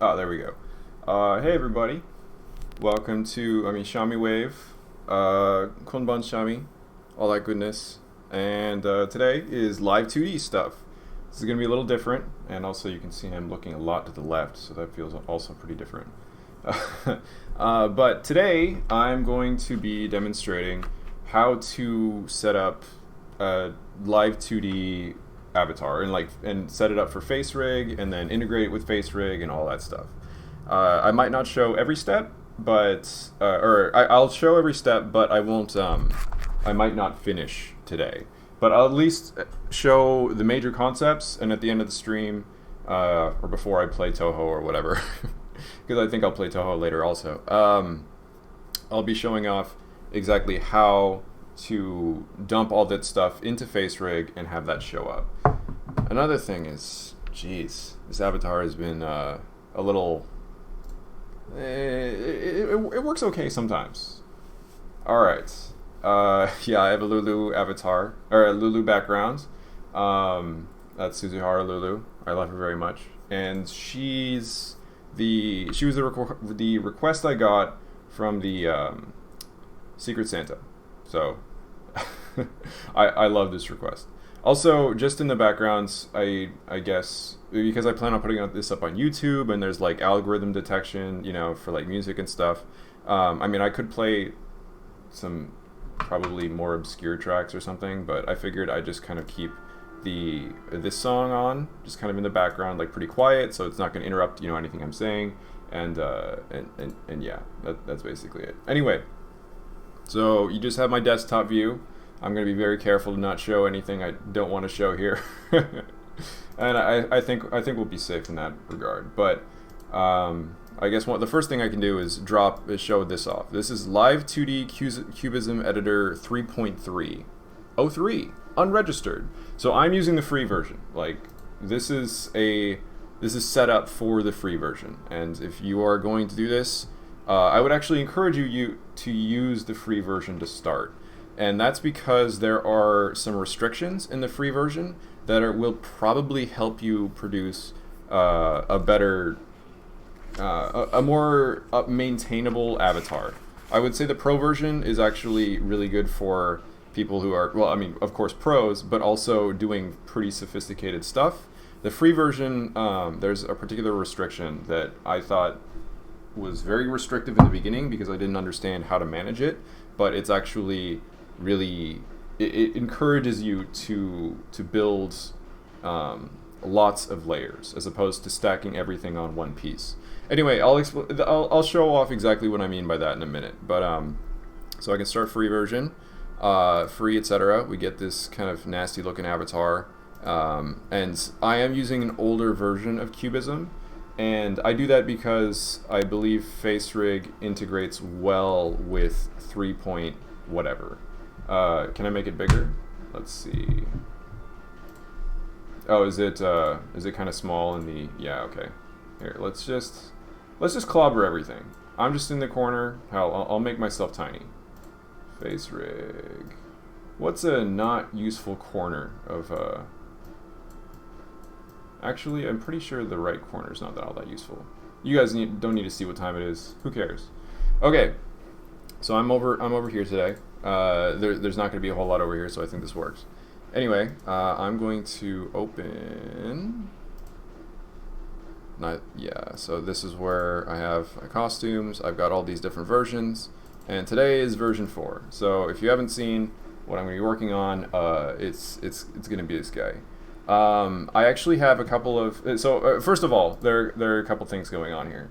Oh, there we go. Hey everybody, welcome to Shami Wave, Kunban Shami, all that goodness. And today is Live2D stuff. This is gonna be a little different, and also you can see I'm looking a lot to the left, so that feels also pretty different. But today I'm going to be demonstrating how to set up a Live2D avatar and set it up for Facerig and then integrate it with Facerig and all that stuff. I might not show every step, but I'll show every step, but I won't. I might not finish today, but I'll at least show the major concepts, and at the end of the stream, or before I play Toho or whatever, because I think I'll play Toho later also. I'll be showing off exactly how to dump all that stuff into Facerig and have that show up. Another thing is, geez, this avatar has been a little. It works okay sometimes. All right. Yeah, I have a Lulu avatar or a Lulu background. That's Suzuhara Lulu. I love her very much, and she was the request I got from the Secret Santa. So I love this request. Also, just in the backgrounds, I guess because I plan on putting this up on YouTube, and there's like algorithm detection, for like music and stuff. I could play some probably more obscure tracks or something, but I figured I'd just kind of keep this song on, just kind of in the background, like pretty quiet, so it's not going to interrupt, anything I'm saying, and yeah, that's basically it. Anyway, so you just have my desktop view. I'm going to be very careful to not show anything I don't want to show here. And I think we'll be safe in that regard. But I guess the first thing I can do is show this off. This is Live2D Cubism Editor 3.3. 03, unregistered. So I'm using the free version. Like this is set up for the free version. And if you are going to do this, I would actually encourage you to use the free version to start. And that's because there are some restrictions in the free version that will probably help you produce a better, a more maintainable avatar. I would say the pro version is actually really good for people who are, of course pros, but also doing pretty sophisticated stuff. The free version, there's a particular restriction that I thought was very restrictive in the beginning because I didn't understand how to manage it, but it's actually really it encourages you to build lots of layers as opposed to stacking everything on one piece. Anyway, I'll show off exactly what I mean by that in a minute. But so I can start free version, free, etc. We get this kind of nasty looking avatar, and I am using an older version of Cubism. And I do that because I believe Facerig integrates well with 3 point whatever. Can I make it bigger? Let's see. Oh, is it kind of small in the? Yeah, okay. Here, let's just clobber everything. I'm just in the corner. Hell, I'll make myself tiny. Facerig. What's a not useful corner of Actually, I'm pretty sure the right corner is not all that useful. You guys don't need to see what time it is. Who cares? Okay, so I'm over here today. There's not going to be a whole lot over here, so I think this works. Anyway, I'm going to open. So this is where I have my costumes. I've got all these different versions, and today is version 4. So if you haven't seen what I'm going to be working on, it's going to be this guy. I actually have a couple of. First of all, there are a couple things going on here.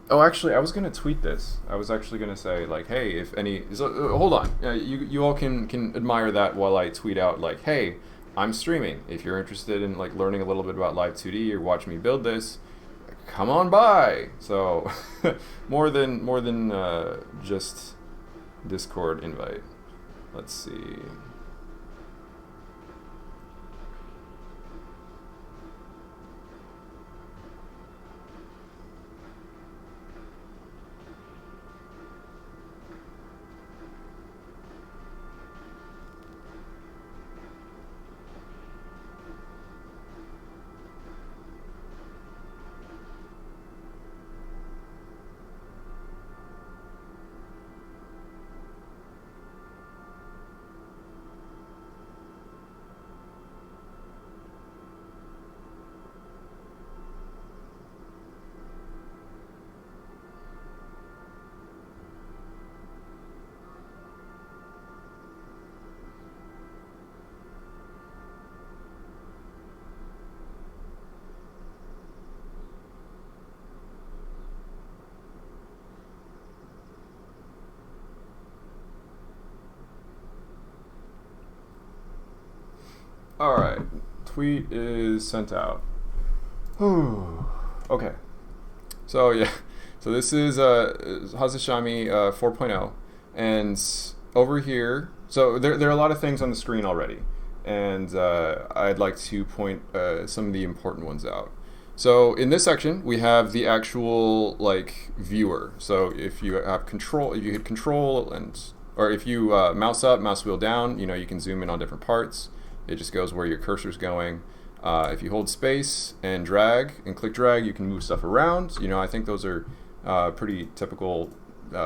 Actually, I was gonna tweet this. I was actually gonna say like, hey, if any. Hold on. You all can admire that while I tweet out like, hey, I'm streaming. If you're interested in like learning a little bit about Live2D or watch me build this, come on by. So more than just Discord invite. Let's see. All right, tweet is sent out. Okay, so yeah, so this is Hazashami 4.0, and over here, so there are a lot of things on the screen already, and I'd like to point some of the important ones out. So in this section, we have the actual like viewer. So if you have control, if you hit control or if you mouse up, mouse wheel down, you can zoom in on different parts. It just goes where your cursor's going. If you hold space and drag and click drag, you can move stuff around. I think those are pretty typical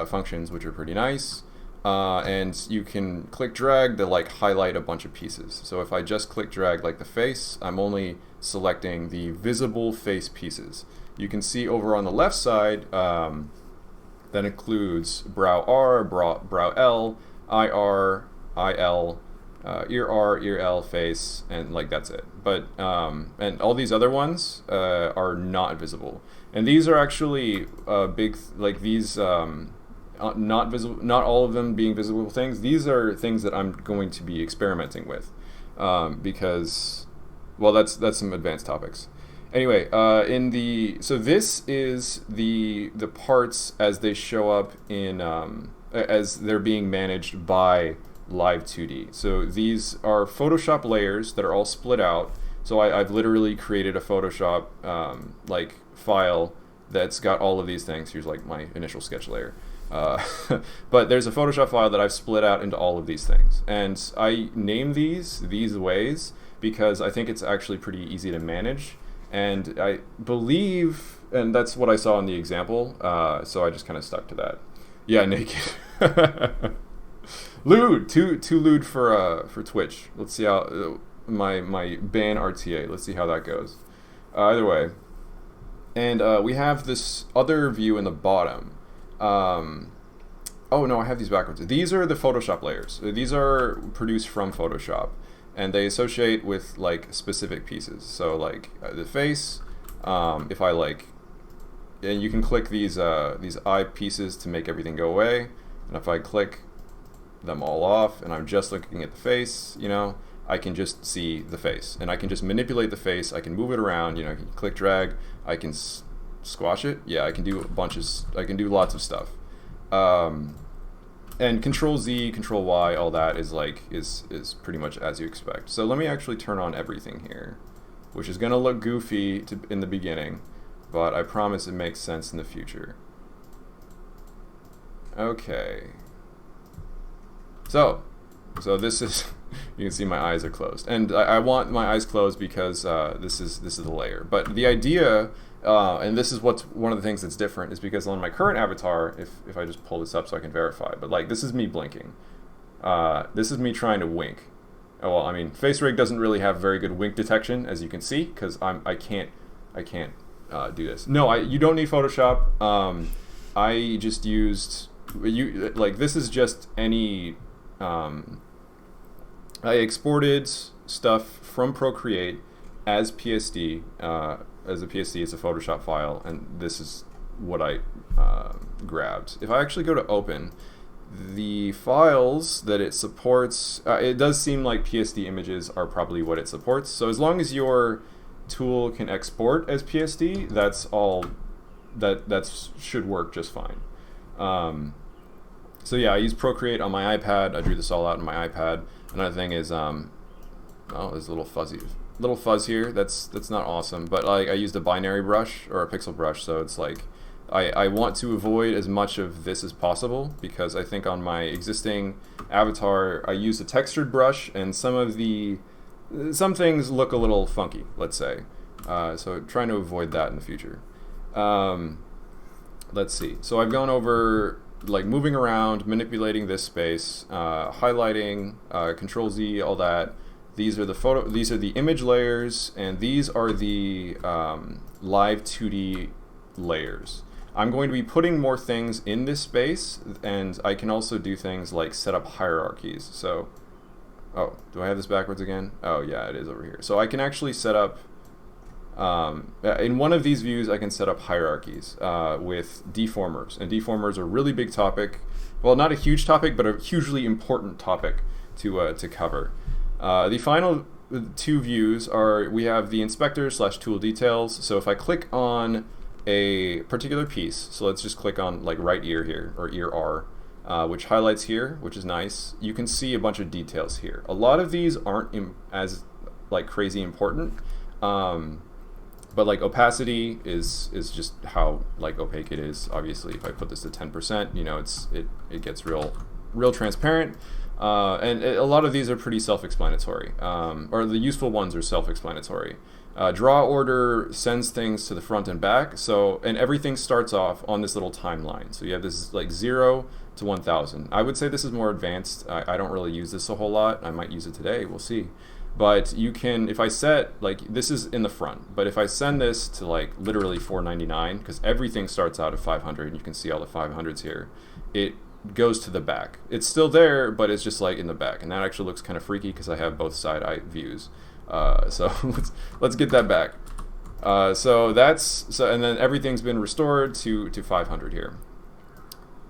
functions, which are pretty nice. And you can click drag to like highlight a bunch of pieces. So if I just click drag like the face, I'm only selecting the visible face pieces. You can see over on the left side, that includes brow R, brow L, IR, IL, ear R, ear L, face, and like that's it. But and all these other ones are not visible. And these are actually big, like these not visible, not all of them being visible things. These are things that I'm going to be experimenting with because, well, that's some advanced topics. Anyway, so this is the parts as they show up in as they're being managed by Live2D. So these are Photoshop layers that are all split out. So I've literally created a Photoshop like file that's got all of these things. Here's like my initial sketch layer. But there's a Photoshop file that I've split out into all of these things. And I name these ways because I think it's actually pretty easy to manage. And I believe, and that's what I saw in the example, so I just kind of stuck to that. Yeah, naked. Lewd, too lewd for Twitch. Let's see how my ban RTA. Let's see how that goes. Either way, and we have this other view in the bottom. Oh no, I have these backwards. These are the Photoshop layers. These are produced from Photoshop, and they associate with like specific pieces. So like the face, if I like, and you can click these eye pieces to make everything go away. And if I click them all off, and I'm just looking at the face, I can just see the face, and I can just manipulate the face. I can move it around. I can click drag. I can squash it. Yeah, I can do I can do lots of stuff. And Control Z, Control Y, all that is pretty much as you expect. So let me actually turn on everything here, which is gonna look goofy in the beginning, but I promise it makes sense in the future. Okay. So this is, you can see my eyes are closed, and I want my eyes closed because this is the layer. But the idea, and this is what's one of the things that's different, is because on my current avatar, if I just pull this up so I can verify, but like this is me blinking. This is me trying to wink. Oh, well, I mean, Facerig doesn't really have very good wink detection, as you can see, because I can't do this. No, you don't need Photoshop. I just used this is just any. I exported stuff from Procreate as PSD. As a PSD, it's a Photoshop file, and this is what I grabbed. If I actually go to open, the files that it supports, it does seem like PSD images are probably what it supports. So as long as your tool can export as PSD, that's all. That should work just fine. So yeah, I use Procreate on my iPad. I drew this all out on my iPad. Another thing is, oh, there's a little fuzz here. That's not awesome. But like, I used a binary brush or a pixel brush, so it's like, I want to avoid as much of this as possible, because I think on my existing avatar, I used a textured brush, and some things look a little funky, let's say. So trying to avoid that in the future. Let's see. So I've gone over like moving around, manipulating this space, highlighting, Control Z, all that. These are the image layers, and these are the Live2D layers. I'm going to be putting more things in this space, and I can also do things like set up hierarchies. So, oh, do I have this backwards again? Oh yeah, it is over here. So I can actually set up, in one of these views, I can set up hierarchies with deformers, and deformers are a really big topic. Well, not a huge topic, but a hugely important topic to cover. The final two views are, we have the inspector / tool details. So if I click on a particular piece, so let's just click on like right ear here, or ear R, which highlights here, which is nice. You can see a bunch of details here. A lot of these aren't as like crazy important, but like opacity is just how like opaque it is. Obviously, if I put this to 10%, you know, it gets real transparent. And a lot of these are pretty self-explanatory, or the useful ones are self-explanatory. Draw order sends things to the front and back, so, and everything starts off on this little timeline. So you have this like 0 to 1000. I would say this is more advanced. I don't really use this a whole lot. I might use it today, we'll see. But you can, if I set, like, this is in the front, but if I send this to like literally 499, because everything starts out at 500, and you can see all the 500s here, it goes to the back. It's still there, but it's just like in the back, and that actually looks kind of freaky because I have both side eye views. So let's get that back. So and then everything's been restored to 500 here.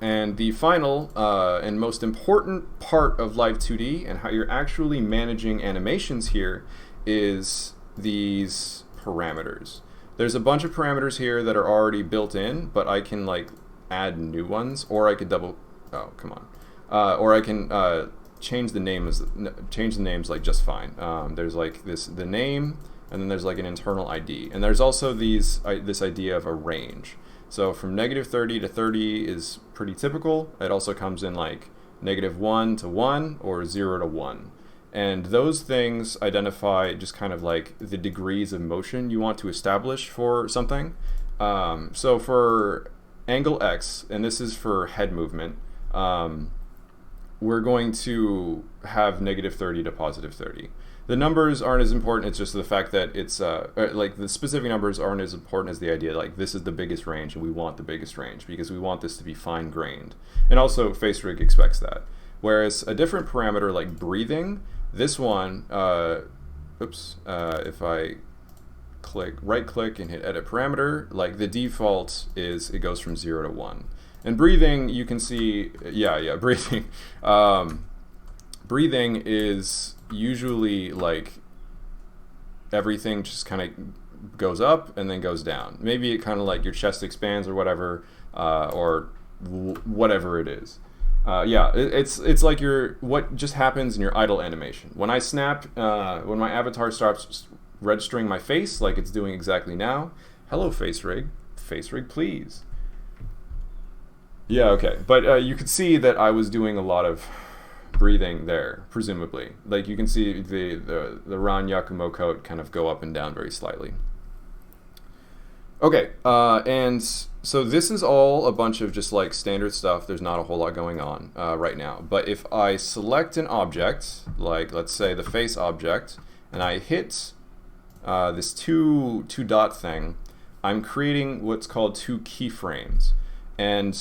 And the final and most important part of Live2D and how you're actually managing animations here is these parameters. There's a bunch of parameters here that are already built in, but I can like add new ones, or I could or I can change the names like just fine. There's like the name, and then there's like an internal ID, and there's also this idea of a range. So from -30 to 30 is pretty typical. It also comes in like -1 to 1 or 0 to 1. And those things identify just kind of like the degrees of motion you want to establish for something. So for angle X, and this is for head movement, we're going to have -30 to +30. The numbers aren't as important, it's just the fact that it's, like the specific numbers aren't as important as the idea, like this is the biggest range and we want the biggest range because we want this to be fine-grained. And also Facerig expects that. Whereas a different parameter like breathing, this one, if I right-click and hit edit parameter, like the default is it goes from 0 to 1. And breathing, you can see, breathing. Breathing is usually like everything just kind of goes up and then goes down. Maybe it kind of like your chest expands or whatever, or whatever it is. It's like what just happens in your idle animation. When I snap, when my avatar starts registering my face like it's doing exactly now. Hello, Facerig. Facerig, please. Yeah, okay. But you could see that I was doing a lot of breathing there, presumably. Like you can see the Ran Yakumo coat kind of go up and down very slightly. Okay, and so this is all a bunch of just like standard stuff. There's not a whole lot going on right now. But if I select an object, like let's say the face object, and I hit this two dot thing, I'm creating what's called 2 keyframes. And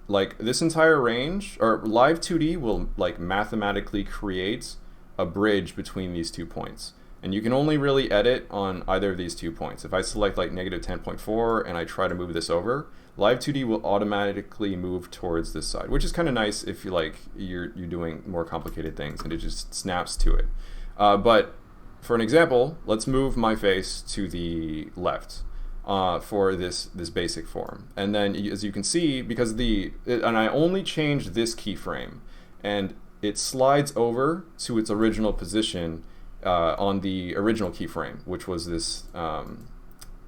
like this entire range, or Live2D will like mathematically create a bridge between these 2 points. And you can only really edit on either of these 2 points. If I select like -10.4 and I try to move this over, Live2D will automatically move towards this side, which is kind of nice if you're doing more complicated things and it just snaps to it. But for an example, let's move my face to the left. For this basic form, and then as you can see, because and I only changed this keyframe, and it slides over to its original position on the original keyframe, which was this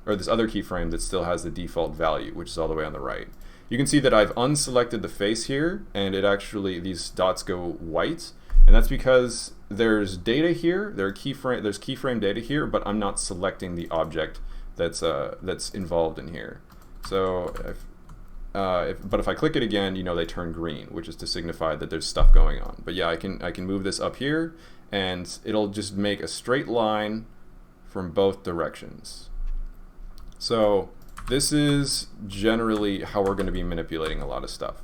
this other keyframe that still has the default value, which is all the way on the right. You can see that I've unselected the face here, and it actually these dots go white, and that's because there's data here. There's keyframe data here, but I'm not selecting the object that's involved in here. So but if I click it again, you know, they turn green, which is to signify that there's stuff going on. But yeah, I can move this up here, and it'll just make a straight line from both directions. So this is generally how we're going to be manipulating a lot of stuff.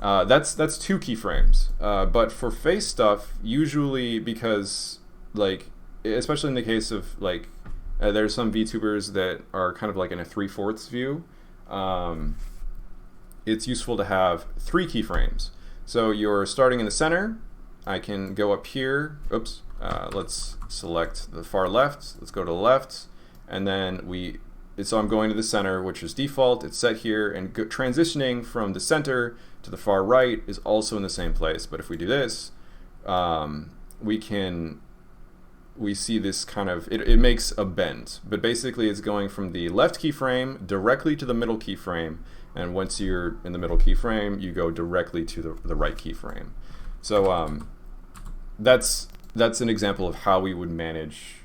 That's 2 keyframes. But for face stuff, usually, because like especially in the case of like there's some VTubers that are kind of like in a 3/4 view. It's useful to have 3 keyframes. So you're starting in the center. I can go up here. Oops. let's select the far left. Let's go to the left, and then so I'm going to the center, which is default. It's set here, and transitioning from the center to the far right is also in the same place. But if we do this, we see this kind of, it makes a bend. But basically it's going from the left keyframe directly to the middle keyframe, and once you're in the middle keyframe, you go directly to the right keyframe. So that's an example of how we would manage,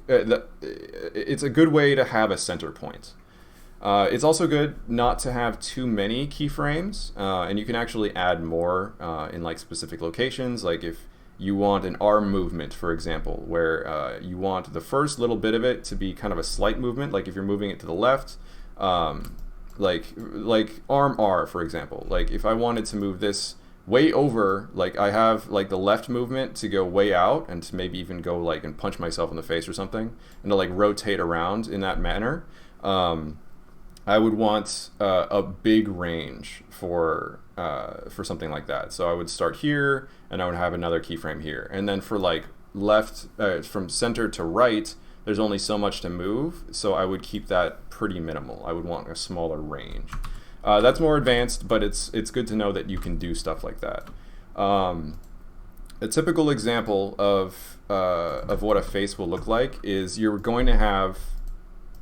it's a good way to have a center point. It's also good not to have too many keyframes, and you can actually add more in like specific locations. Like if you want an arm movement, for example, where you want the first little bit of it to be kind of a slight movement, like if you're moving it to the left, like arm R, for example. Like if I wanted to move this way over, like I have like the left movement to go way out and to maybe even go like and punch myself in the face or something, and to like rotate around in that manner, I would want a big range for something like that. So I would start here, and I would have another keyframe here, and then for like left from center to right, there's only so much to move, so I would keep that pretty minimal. I would want a smaller range. That's more advanced, but it's good to know that you can do stuff like that. A typical example of what a face will look like is you're going to have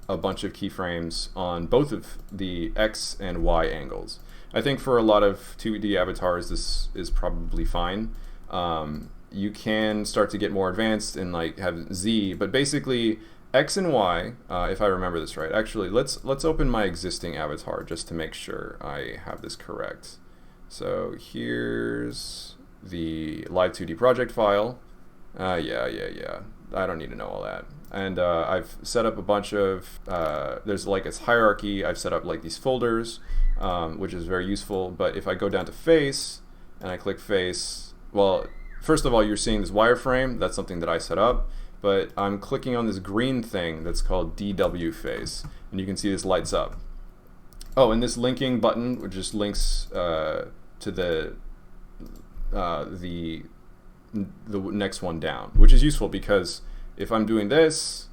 a bunch of keyframes on both of the X and Y angles. I think for a lot of 2D avatars, this is probably fine. You can start to get more advanced and like have Z, but basically X and Y, if I remember this right. Actually, let's open my existing avatar just to make sure I have this correct. So here's the Live2D project file. Yeah. I don't need to know all that. And I've set up a bunch of, there's like its hierarchy. I've set up like these folders, which is very useful. But if I go down to face and I click face, well, first of all, you're seeing this wireframe. That's something that I set up. But I'm clicking on this green thing that's called DW face, and you can see this lights up. Oh, and this linking button, which just links to the next one down, which is useful because if I'm doing this,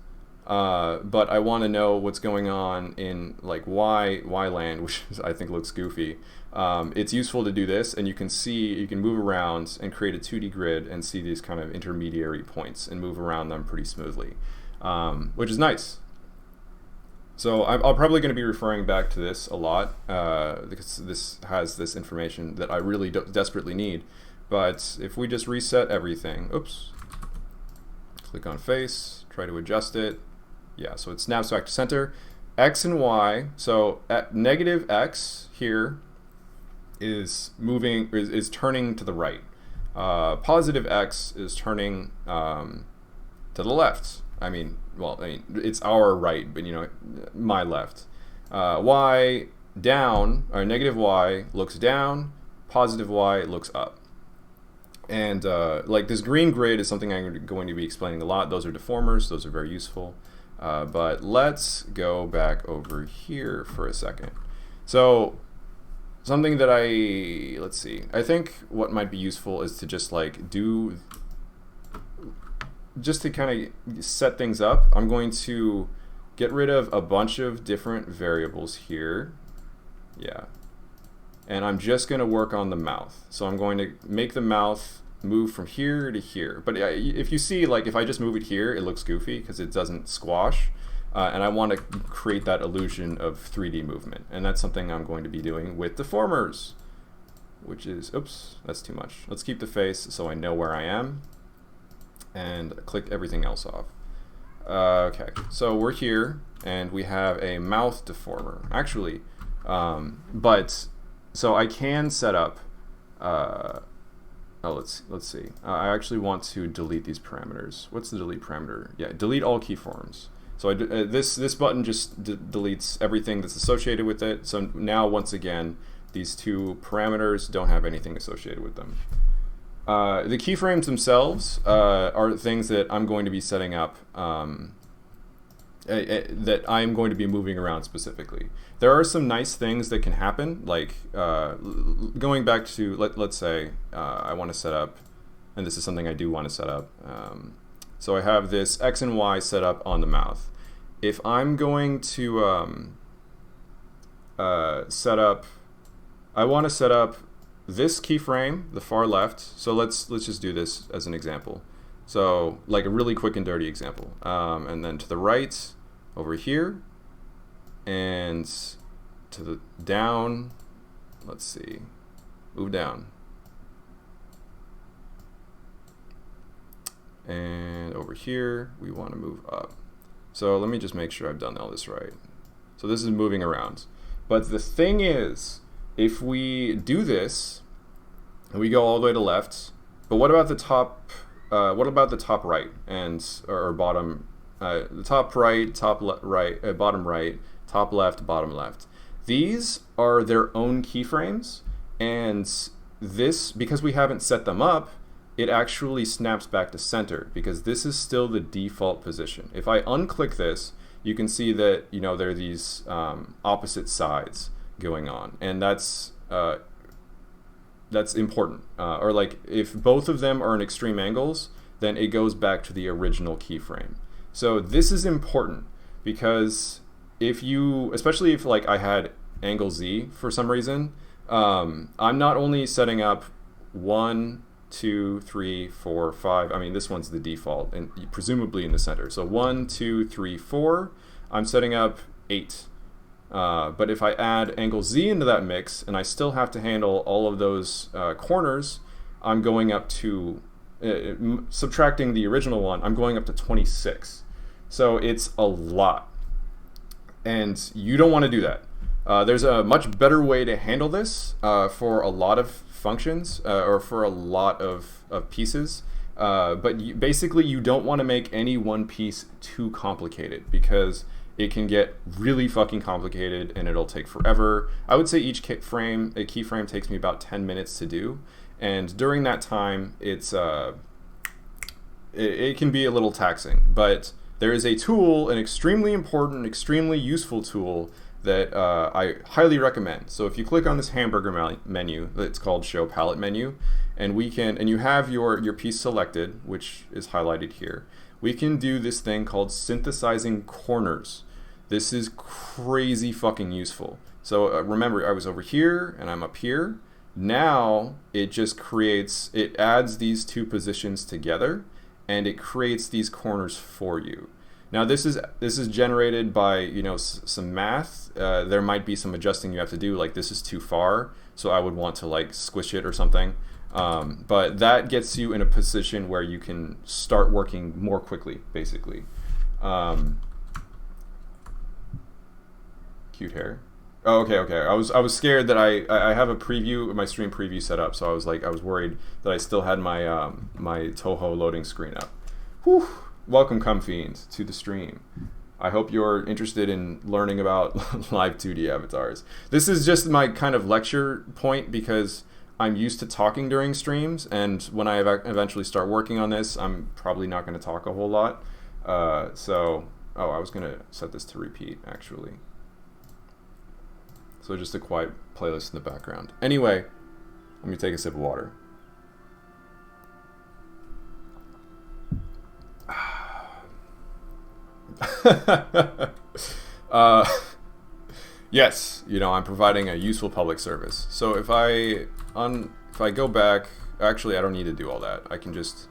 but I want to know what's going on in like Y land, which I think looks goofy, it's useful to do this, and you can move around and create a 2D grid and see these kind of intermediary points and move around them pretty smoothly, which is nice. So I'm probably going to be referring back to this a lot because this has this information that I really desperately need. But if we just reset everything, oops, click on face, try to adjust it. Yeah, so it snaps back to center. X and Y, so at negative X here is turning to the right. Positive X is turning to the left. I mean, it's our right, but my left. Y down, or negative Y looks down, positive Y looks up. And like this green grid is something I'm going to be explaining a lot. Those are deformers. Those are very useful. But let's go back over here for a second. So something that let's see. I think what might be useful is to just like just to kind of set things up. I'm going to get rid of a bunch of different variables here. Yeah. And I'm just going to work on the mouth. So I'm going to make the mouth move from here to here. But if you see, like, if I just move it here, it looks goofy because it doesn't squash. And I want to create that illusion of 3D movement. And that's something I'm going to be doing with deformers, which is, oops, that's too much. Let's keep the face so I know where I am. And click everything else off. Okay, so we're here, and we have a mouth deformer. Actually, so I can set up, let's see. I actually want to delete these parameters. What's the delete parameter? Yeah, delete all keyforms. So this button just deletes everything that's associated with it. So now, once again, these two parameters don't have anything associated with them. The keyframes themselves are things that I'm going to be setting up, that I'm going to be moving around specifically. There are some nice things that can happen, like going back to, let's say I want to set up and this is something I do want to set up. So I have this X and Y set up on the mouth. If I'm going to set up, I want to set up this keyframe, the far left. So let's just do this as an example. So like a really quick and dirty example. And then to the right over here, and to the down, let's see, move down. And over here, we want to move up. So let me just make sure I've done all this right. So this is moving around. But the thing is, if we do this, and we go all the way to left, but what about the top? What about the top right and or bottom? The top right, right, bottom right, top left, bottom left. These are their own keyframes, and this, because we haven't set them up, it actually snaps back to center because this is still the default position. If I unclick this, you can see that there are these opposite sides going on, and that's important. Or like if both of them are in extreme angles, then it goes back to the original keyframe. So this is important because if you, especially if like I had angle Z for some reason, I'm not only setting up 1, 2, 3, 4, 5. I mean, this one's the default and presumably in the center. So 1, 2, 3, 4. I'm setting up 8. But if I add angle Z into that mix and I still have to handle all of those corners, I'm going up to, subtracting the original one, I'm going up to 26. So it's a lot. And you don't want to do that. There's a much better way to handle this for a lot of functions or for a lot of pieces. But basically, you don't want to make any one piece too complicated because it can get really fucking complicated and it'll take forever. I would say each keyframe takes me about 10 minutes to do. And during that time, it can be a little taxing. But there is a tool, an extremely important, extremely useful tool that I highly recommend. So if you click on this hamburger menu, it's called Show Palette Menu, and you have your piece selected, which is highlighted here. We can do this thing called synthesizing corners. This is crazy fucking useful. So remember, I was over here and I'm up here. Now it just it adds these two positions together and it creates these corners for you. Now this is generated by some math. There might be some adjusting you have to do, like this is too far, so I would want to like squish it or something. But that gets you in a position where you can start working more quickly, basically. Cute hair. Oh, okay. I was scared that I have a preview, my stream preview set up, so I was worried that I still had my my Toho loading screen up. Whew. Welcome, Fiend, to the stream. I hope you're interested in learning about Live2D avatars. This is just my kind of lecture point because I'm used to talking during streams, and when I eventually start working on this, I'm probably not going to talk a whole lot. I was going to set this to repeat, actually. So just a quiet playlist in the background. Anyway, let me take a sip of water. Yes, I'm providing a useful public service. So if I go back, actually I don't need to do all that. I can just,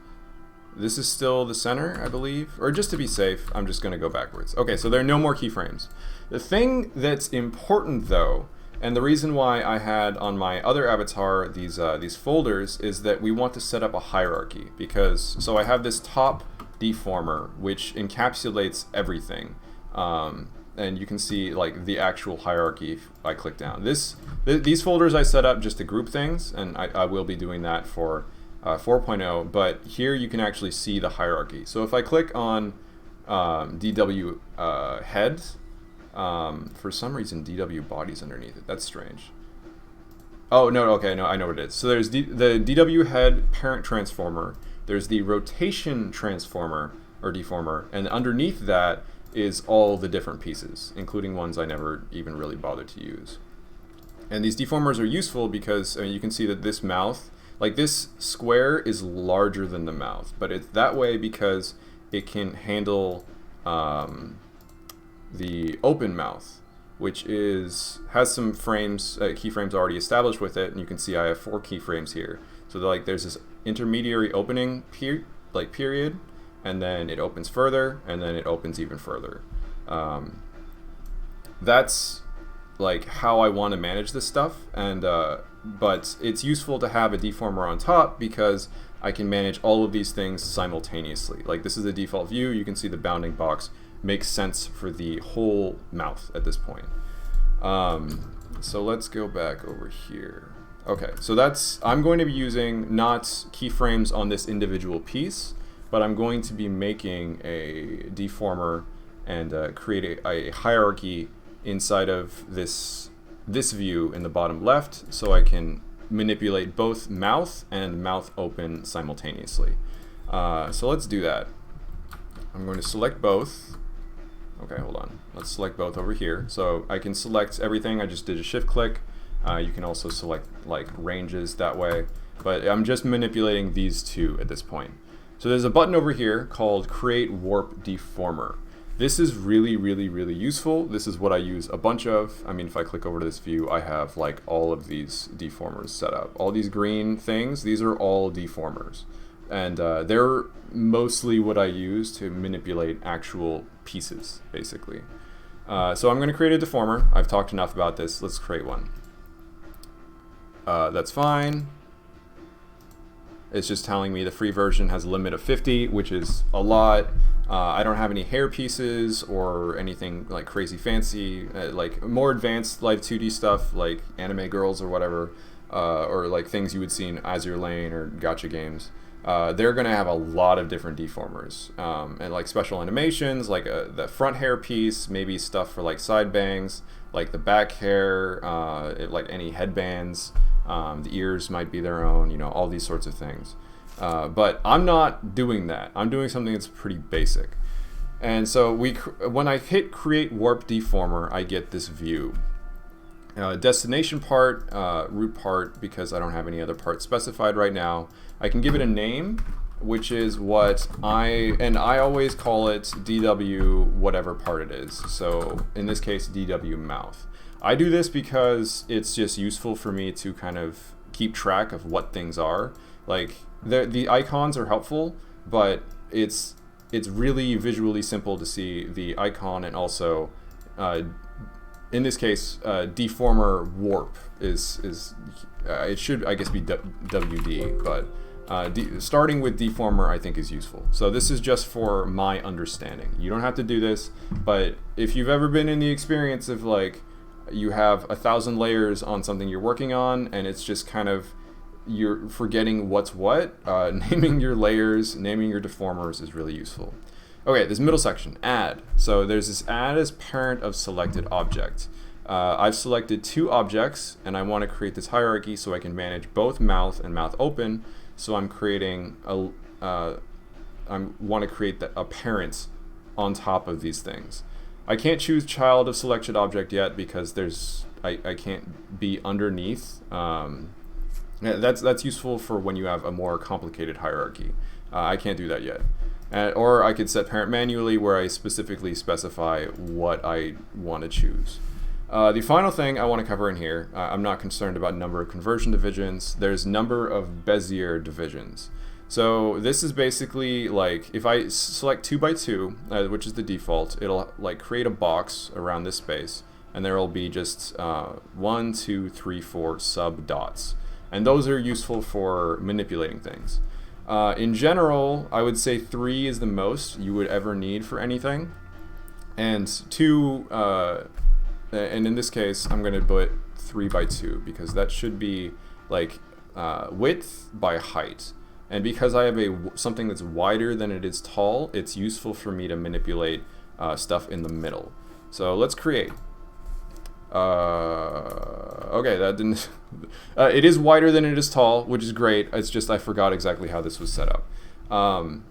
this is still the center, I believe, or just to be safe, I'm just going to go backwards. Okay, so there are no more keyframes. The thing that's important though, and the reason why I had on my other avatar these folders is that we want to set up a hierarchy so I have this top deformer which encapsulates everything, and you can see like the actual hierarchy if I click down. These folders I set up just to group things, and I will be doing that for 4.0, but here you can actually see the hierarchy. So if I click on DW head, for some reason DW body's underneath it. That's strange. Oh, no, okay, no, I know what it is. So there's the DW head parent transformer, there's the rotation transformer, or deformer, and underneath that is all the different pieces, including ones I never even really bothered to use. And these deformers are useful because you can see that this mouth, Like this square is larger than the mouth, but it's that way because it can handle the open mouth, which has some frames, keyframes already established with it, and you can see I have 4 keyframes here. So there's this intermediary opening period, and then it opens further, and then it opens even further. That's like how I want to manage this stuff, and but it's useful to have a deformer on top because I can manage all of these things simultaneously. Like this is the default view. You can see the bounding box makes sense for the whole mouth at this point. So let's go back over here. Okay, so I'm going to be using not keyframes on this individual piece, but I'm going to be making a deformer and create a hierarchy inside of this view in the bottom left, so I can manipulate both mouth and mouth open simultaneously. So let's do that. I'm going to select both. Okay, hold on. Let's select both over here. So I can select everything. I just did a shift click. You can also select like ranges that way, but I'm just manipulating these two at this point. So there's a button over here called Create Warp Deformer. This is really, really, really useful. This is what I use a bunch of. I mean, if I click over to this view, I have like all of these deformers set up. All these green things, these are all deformers. And they're mostly what I use to manipulate actual pieces, basically. So I'm going to create a deformer. I've talked enough about this. Let's create one. That's fine. It's just telling me the free version has a limit of 50, which is a lot. I don't have any hair pieces or anything like crazy fancy, like more advanced Live2D stuff like anime girls or whatever, or like things you would see in Azure Lane or gacha games. They're going to have a lot of different deformers, and like special animations, like the front hair piece, maybe stuff for like side bangs, like the back hair, like any headbands, the ears might be their own, you know, all these sorts of things. But I'm not doing that. I'm doing something that's pretty basic. And so when I hit Create Warp Deformer, I get this view. Destination part, root part, because I don't have any other part specified right now. I can give it a name, which is what I always call it DW whatever part it is. So in this case, DW mouth. I do this because it's just useful for me to kind of keep track of what things are. Like the icons are helpful, but it's really visually simple to see the icon, and also in this case, deformer warp is it should, I guess, be WD, but starting with deformer I think is useful. So this is just for my understanding. You don't have to do this, but if you've ever been in the experience of like you have 1,000 layers on something you're working on, and it's just kind of you're forgetting what's what, naming your layers, naming your deformers is really useful. Okay, this middle section, add. So there's this add as parent of selected object. I've selected 2 objects, and I want to create this hierarchy so I can manage both mouth and mouth open. So I'm creating I want to create a parent on top of these things. I can't choose child of selected object yet because I can't be underneath. That's useful for when you have a more complicated hierarchy. I can't do that yet. Or I could set parent manually where I specifically specify what I want to choose. The final thing I want to cover in here, I'm not concerned about number of conversion divisions. There's number of Bezier divisions. So this is basically like if I select 2 by 2, which is the default, it'll like create a box around this space, and there will be just 1, 2, 3, 4 sub dots. And those are useful for manipulating things. In general, I would say 3 is the most you would ever need for anything. And 2, and in this case, I'm going to put 3 by 2 because that should be like width by height. And because I have something that's wider than it is tall, it's useful for me to manipulate stuff in the middle. So let's create. Okay, that didn't. It is wider than it is tall, which is great. It's just I forgot exactly how this was set up.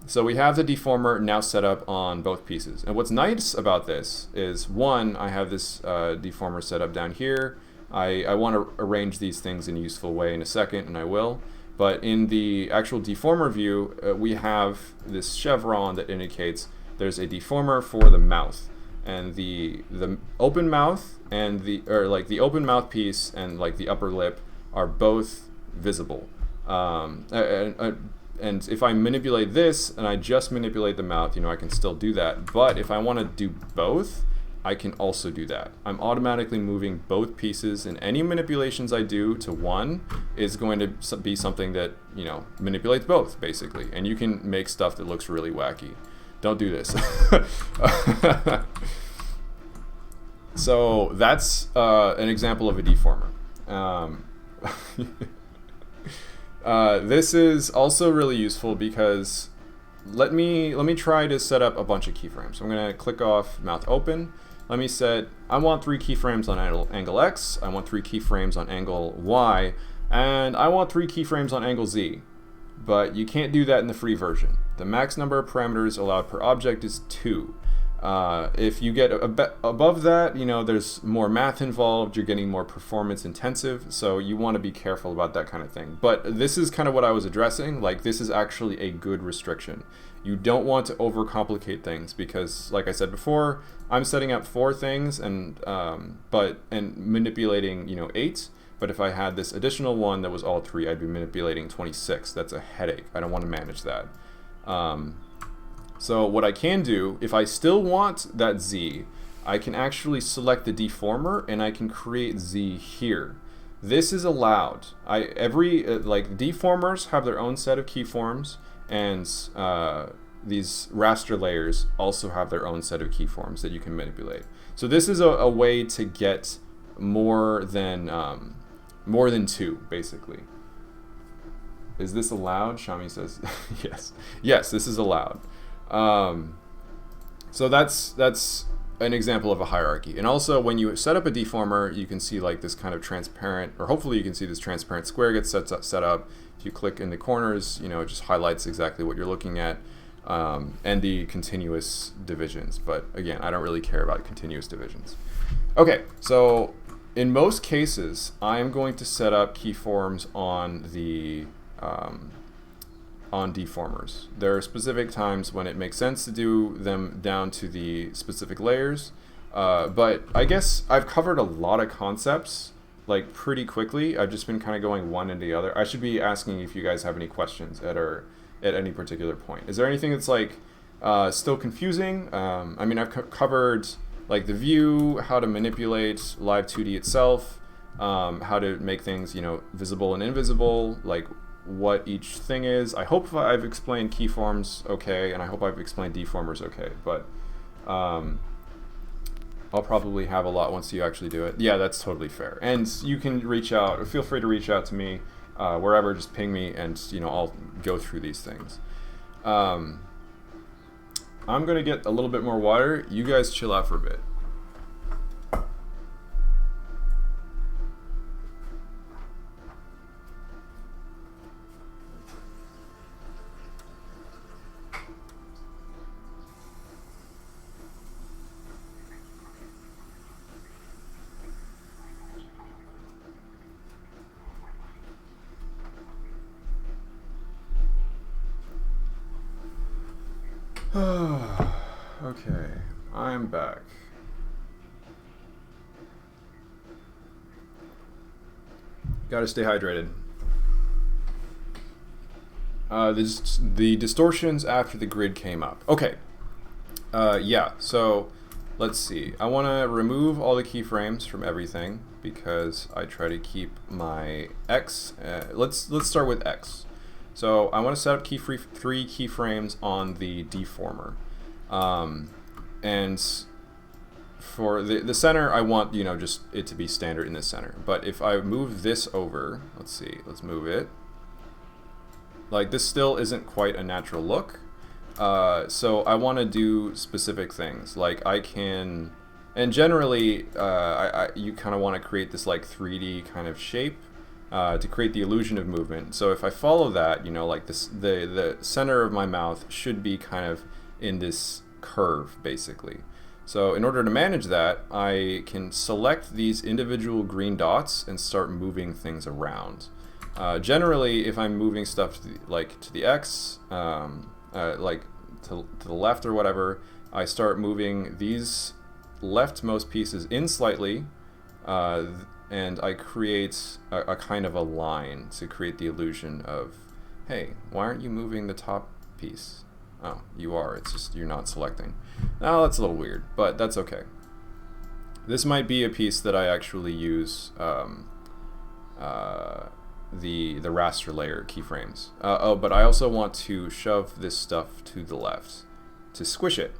So we have the deformer now set up on both pieces. And what's nice about this is, one, I have this deformer set up down here. I want to arrange these things in a useful way in a second, and I will. But in the actual deformer view, we have this chevron that indicates there's a deformer for the mouth, and the open mouth and the open mouthpiece and like the upper lip are both visible. And if I manipulate this and I just manipulate the mouth, I can still do that. But if I want to do both, I can also do that. I'm automatically moving both pieces, and any manipulations I do to one is going to be something that, manipulates both, basically. And you can make stuff that looks really wacky. Don't do this. So that's an example of a deformer. This is also really useful because let me try to set up a bunch of keyframes. So I'm going to click off mouth open. Let me set, I want 3 keyframes on angle X, I want 3 keyframes on angle Y, and I want 3 keyframes on angle Z. But you can't do that in the free version. The max number of parameters allowed per object is 2. If you get above that, there's more math involved, you're getting more performance intensive, so you want to be careful about that kind of thing. But this is kind of what I was addressing, like this is actually a good restriction. You don't want to overcomplicate things because, like I said before, I'm setting up 4 things and manipulating, 8. But if I had this additional one that was all 3, I'd be manipulating 26. That's a headache. I don't want to manage that. So what I can do, if I still want that Z, I can actually select the deformer and I can create Z here. This is allowed. Deformers have their own set of keyforms, and these raster layers also have their own set of keyforms that you can manipulate. So this is a way to get more than 2, basically. Is this allowed? Shami says yes. Yes, this is allowed. So that's an example of a hierarchy. And also when you set up a deformer, you can see like this kind of transparent, or hopefully you can see this transparent square gets set up. If you click in the corners, it just highlights exactly what you're looking at, and the continuous divisions. But again, I don't really care about continuous divisions. Okay, so in most cases, I'm going to set up keyforms on the on deformers. There are specific times when it makes sense to do them down to the specific layers, but I guess I've covered a lot of concepts like pretty quickly. I've just been kind of going one into the other. I should be asking if you guys have any questions at any particular point. Is there anything that's like still confusing? I mean, I've covered like the view, how to manipulate Live2D itself, how to make things, visible and invisible, like what each thing is. I hope I've explained keyforms okay, and I hope I've explained deformers okay, but I'll probably have a lot once you actually do it. Yeah, that's totally fair. And you can reach out, feel free to reach out to me wherever, just ping me, and I'll go through these things. I'm gonna get a little bit more water. You guys chill out for a bit. Okay, I'm back. Gotta stay hydrated. The distortions after the grid came up. Okay. Yeah, so let's see. I want to remove all the keyframes from everything because I try to keep my X. Let's start with X. So I want to set up 3 keyframes on the deformer. And for the center, I want, just it to be standard in the center. But if I move this over, let's move it. Like, this still isn't quite a natural look. So I want to do specific things. Like, I can, and generally, you kind of want to create this like 3D kind of shape to create the illusion of movement. So if I follow that, like this, the center of my mouth should be kind of in this curve, basically. So in order to manage that, I can select these individual green dots and start moving things around. Generally, if I'm moving stuff to the X, like to the left or whatever, I start moving these leftmost pieces in slightly, and I create a kind of a line to create the illusion of, hey, why aren't you moving the top piece? Oh, you are. It's just you're not selecting. Now that's a little weird, but that's okay. This might be a piece that I actually use the raster layer keyframes. Oh, but I also want to shove this stuff to the left to squish it.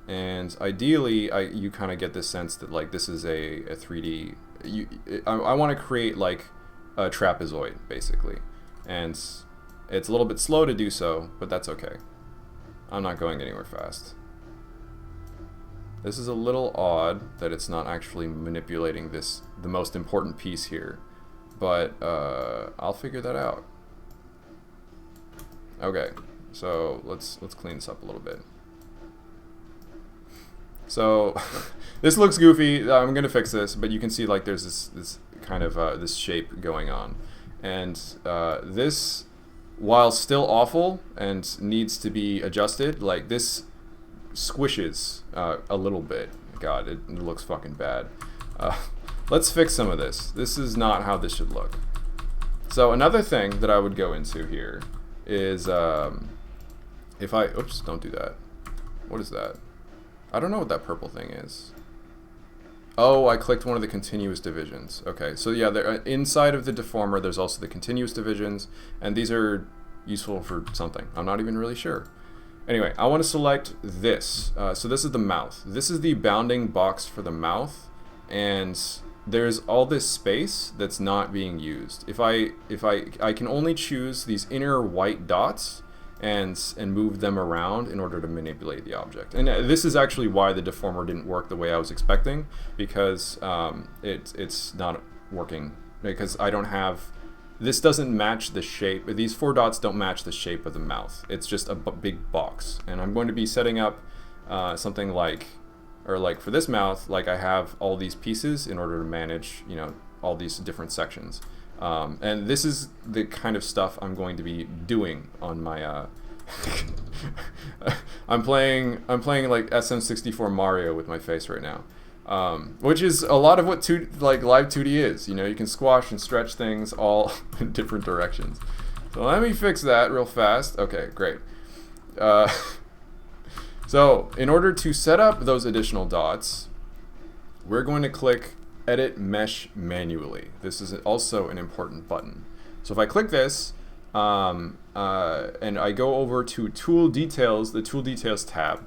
And ideally, you kind of get this sense that like this is a 3D. I want to create like a trapezoid basically, and it's a little bit slow to do so, but that's okay. I'm not going anywhere fast. This is a little odd that it's not actually manipulating the most important piece here, but I'll figure that out. Okay, so let's clean this up a little bit. So this looks goofy. I'm gonna fix this, but you can see like there's this kind of this shape going on, and this, while still awful and needs to be adjusted, like this squishes a little bit. God, it looks fucking bad. Let's fix some of this. This is not how this should look. So another thing that I would go into here is if I, oops, don't do that. What is that? I don't know what that purple thing is. Oh, I clicked one of the continuous divisions. Okay, so yeah, inside of the deformer, there's also the continuous divisions, and these are useful for something. I'm not even really sure. Anyway, I want to select this. So this is the mouth. This is the bounding box for the mouth, and there's all this space that's not being used. If I can only choose these inner white dots and move them around in order to manipulate the object. And this is actually why the deformer didn't work the way I was expecting, because it's not working, because I don't have, this doesn't match the shape. These 4 dots don't match the shape of the mouth. It's just a big box. And I'm going to be setting up something like, or like for this mouth, like I have all these pieces in order to manage, you know, all these different sections. And this is the kind of stuff I'm going to be doing on my I'm playing like SM64 Mario with my face right now, which is a lot of what Live2D is. You know, you can squash and stretch things all in different directions. So let me fix that real fast. Okay, great. So in order to set up those additional dots, we're going to click Edit Mesh manually. This is also an important button. So if I click this and I go over to Tool Details, the Tool Details tab,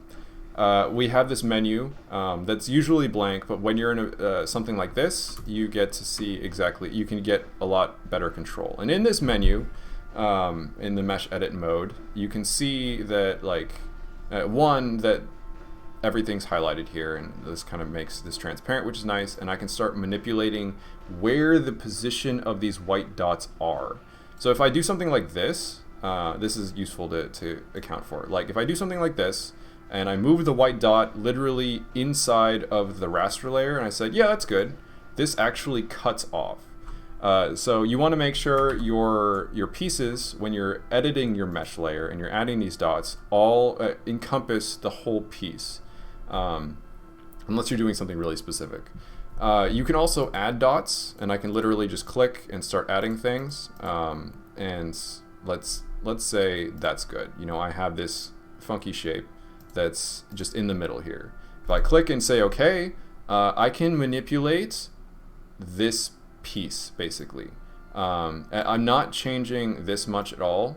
we have this menu that's usually blank, but when you're in something like this, you get to see exactly, you can get a lot better control. And in this menu, in the Mesh Edit mode, you can see that like, one, that everything's highlighted here, and this kind of makes this transparent, which is nice, and I can start manipulating where the position of these white dots are. So if I do something like this, this is useful to account for. Like if I do something like this, and I move the white dot literally inside of the raster layer, and I said, yeah, that's good, this actually cuts off. So you want to make sure your pieces, when you're editing your mesh layer and you're adding these dots, all encompass the whole piece. Unless you're doing something really specific. You can also add dots, and I can literally just click and start adding things. And let's say that's good. You know, I have this funky shape that's just in the middle here. If I click and say OK, I can manipulate this piece basically. I'm not changing this much at all.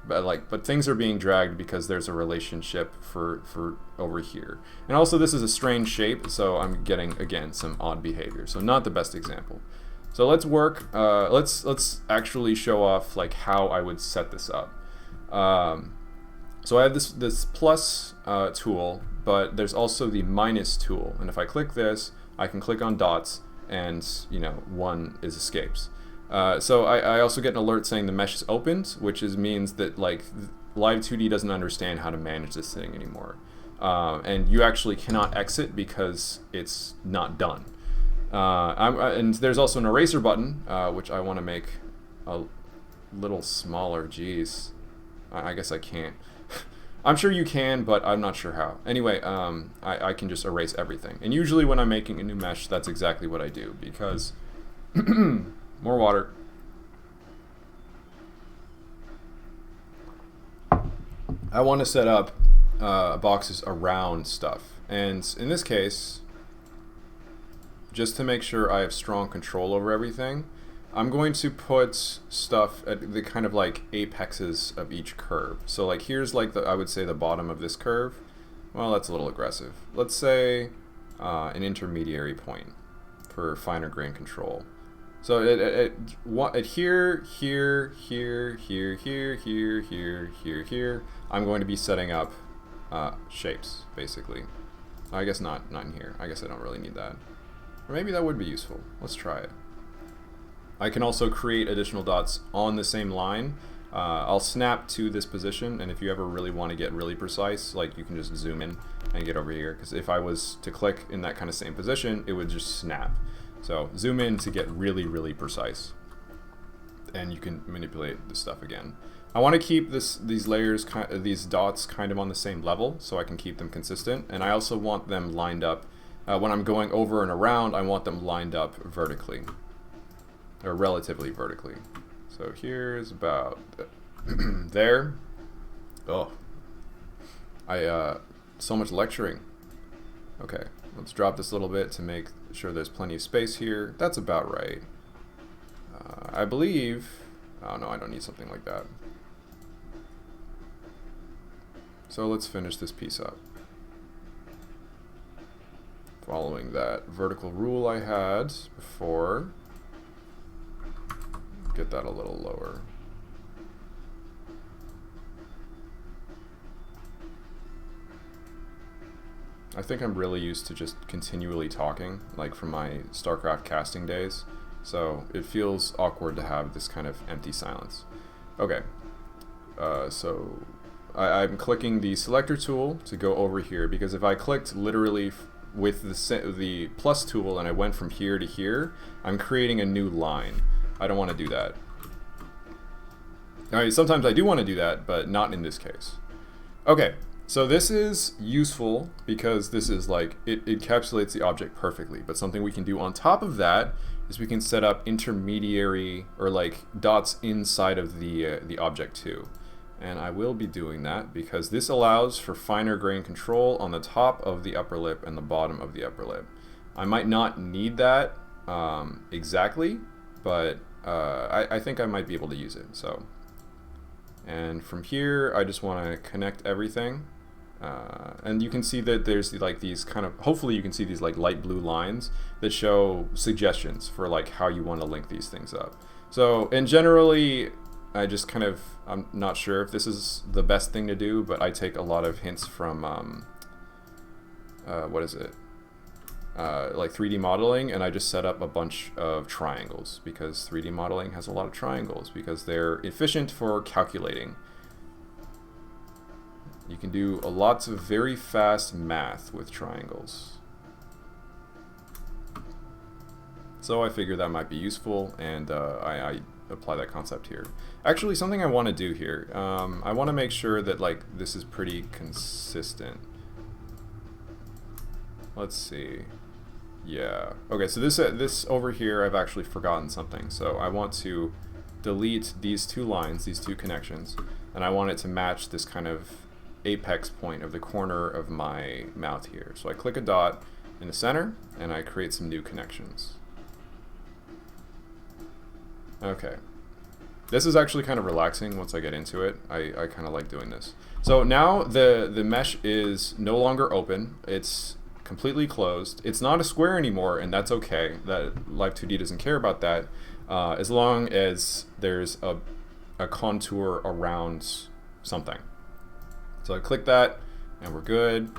But things are being dragged because there's a relationship for over here. And also this is a strange shape, so I'm getting, again, some odd behavior. So not the best example. So let's work, let's actually show off like how I would set this up. So I have this plus tool, but there's also the minus tool. And if I click this, I can click on dots, and you know, one is escapes. So I also get an alert saying the mesh is opened, which means that like Live2D doesn't understand how to manage this thing anymore. And you actually cannot exit because it's not done. And there's also an eraser button, which I want to make a little smaller. Jeez, I guess I can't. I'm sure you can, but I'm not sure how. Anyway, I can just erase everything. And usually when I'm making a new mesh, that's exactly what I do, because more water. I want to set up boxes around stuff. And in this case, just to make sure I have strong control over everything, I'm going to put stuff at the kind of like apexes of each curve. So like here's like I would say the bottom of this curve. Well, that's a little aggressive. Let's say an intermediary point for finer grain control. So at here, here, I'm going to be setting up shapes, basically. I guess not in here. I guess I don't really need that. Or maybe that would be useful. Let's try it. I can also create additional dots on the same line. I'll snap to this position, and if you ever really want to get really precise, like you can just zoom in and get over here, because if I was to click in that kind of same position, it would just snap. So zoom in to get really, really precise, and you can manipulate the stuff again. I want to keep these layers, these dots kind of on the same level, so I can keep them consistent, and I also want them lined up. When I'm going over and around, I want them lined up vertically, or relatively vertically. So here's about there. Oh, so much lecturing. Okay, let's drop this a little bit to make sure there's plenty of space here. That's about right. I believe, oh no, I don't need something like that. So let's finish this piece up. Following that vertical rule I had before. Get that a little lower. I think I'm really used to just continually talking, like from my StarCraft casting days, so it feels awkward to have this kind of empty silence. Okay, so I'm clicking the selector tool to go over here, because if I clicked literally with the plus tool and I went from here to here, I'm creating a new line. I don't want to do that. Alright, sometimes I do want to do that, but not in this case. Okay, so this is useful because this is like, it encapsulates the object perfectly, but something we can do on top of that is we can set up intermediary, or like dots inside of the object too. And I will be doing that because this allows for finer grain control on the top of the upper lip and the bottom of the upper lip. I might not need that exactly, but I think I might be able to use it. So, and from here I just want to connect everything, and you can see that there's like these kind of, hopefully you can see these like light blue lines that show suggestions for like how you want to link these things up. So, and generally I just kind of, I'm not sure if this is the best thing to do, but I take a lot of hints from what is it? Like 3D modeling, and I just set up a bunch of triangles because 3D modeling has a lot of triangles because they're efficient for calculating. You can do lots of very fast math with triangles. So I figure that might be useful, and I apply that concept here. Actually, something I want to do here, I want to make sure that like this is pretty consistent. Let's see. Yeah. Okay, so this over here, I've actually forgotten something. So I want to delete these two lines, these two connections, and I want it to match this kind of apex point of the corner of my mouth here. So I click a dot in the center, and I create some new connections. Okay. This is actually kind of relaxing once I get into it. I kind of like doing this. So now the mesh is no longer open. It's completely closed. It's not a square anymore, and that's okay. That Live2D doesn't care about that, as long as there's a contour around something. So I click that, and we're good.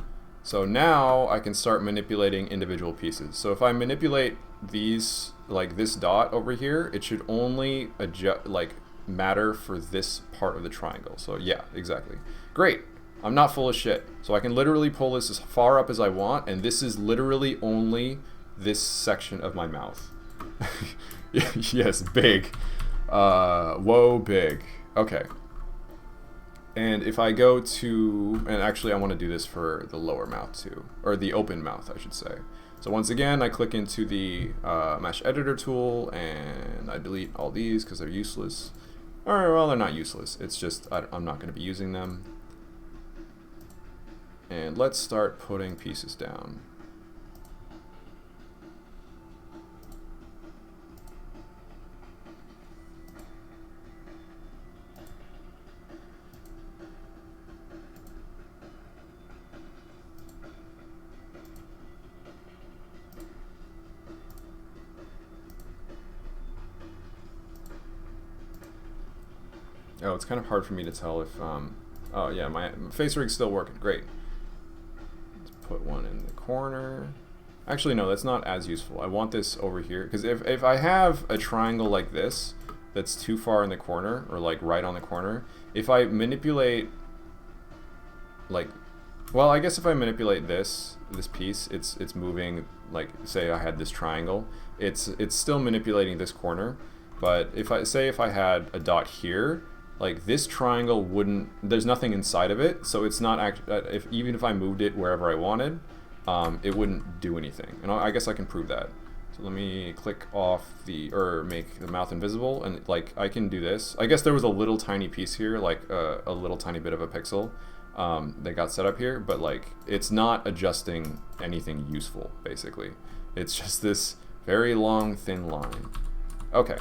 So now I can start manipulating individual pieces. So if I manipulate these, like this dot over here, it should only matter for this part of the triangle. So yeah, exactly. Great. I'm not full of shit. So I can literally pull this as far up as I want, and this is literally only this section of my mouth. Yes, big. Whoa, big. Okay. And if I go to, and actually I want to do this for the lower mouth too, or the open mouth, I should say. So once again, I click into the mesh editor tool and I delete all these because they're useless. Or, well, they're not useless. It's just I'm not going to be using them. And let's start putting pieces down. Oh, it's kind of hard for me to tell if, oh yeah, my Facerig's still working, great. Let's put one in the corner. Actually, no, that's not as useful. I want this over here, because if I have a triangle like this, that's too far in the corner, or like right on the corner, if I manipulate, like, well, I guess if I manipulate this piece, it's moving, like, say I had this triangle, it's still manipulating this corner, but if I had a dot here, like this triangle wouldn't, there's nothing inside of it, so it's not even if I moved it wherever I wanted, it wouldn't do anything. And I guess I can prove that. So let me click off or make the mouth invisible, and like I can do this. I guess there was a little tiny piece here, like a little tiny bit of a pixel that got set up here, but like it's not adjusting anything useful, basically. It's just this very long, thin line. Okay.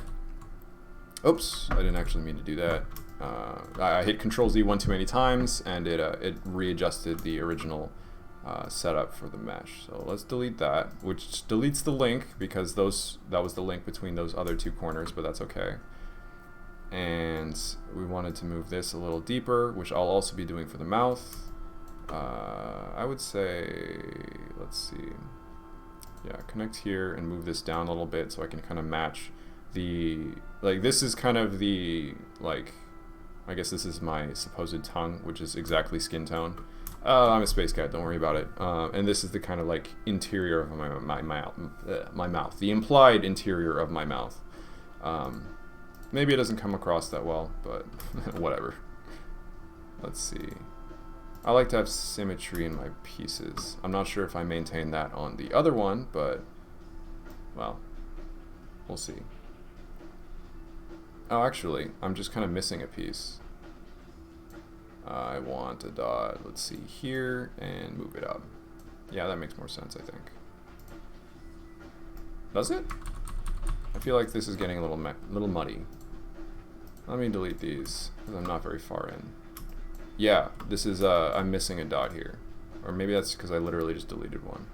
Oops, I didn't actually mean to do that. I hit Control-Z one too many times, and it readjusted the original setup for the mesh. So let's delete that, which deletes the link because that was the link between those other two corners, but that's okay. And we wanted to move this a little deeper, which I'll also be doing for the mouth. I would say, let's see, yeah, connect here and move this down a little bit so I can kind of match the, like this is kind of the, like, I guess this is my supposed tongue, which is exactly skin tone. I'm a space cat, don't worry about it. And this is the kind of like interior of my mouth, the implied interior of my mouth. Maybe it doesn't come across that well, but whatever. Let's see. I like to have symmetry in my pieces. I'm not sure if I maintain that on the other one, but, well, we'll see. Oh, actually, I'm just kind of missing a piece. I want a dot, let's see, here, and move it up. Yeah, that makes more sense, I think. Does it? I feel like this is getting a little muddy. Let me delete these, because I'm not very far in. Yeah, this is, I'm missing a dot here. Or maybe that's because I literally just deleted one.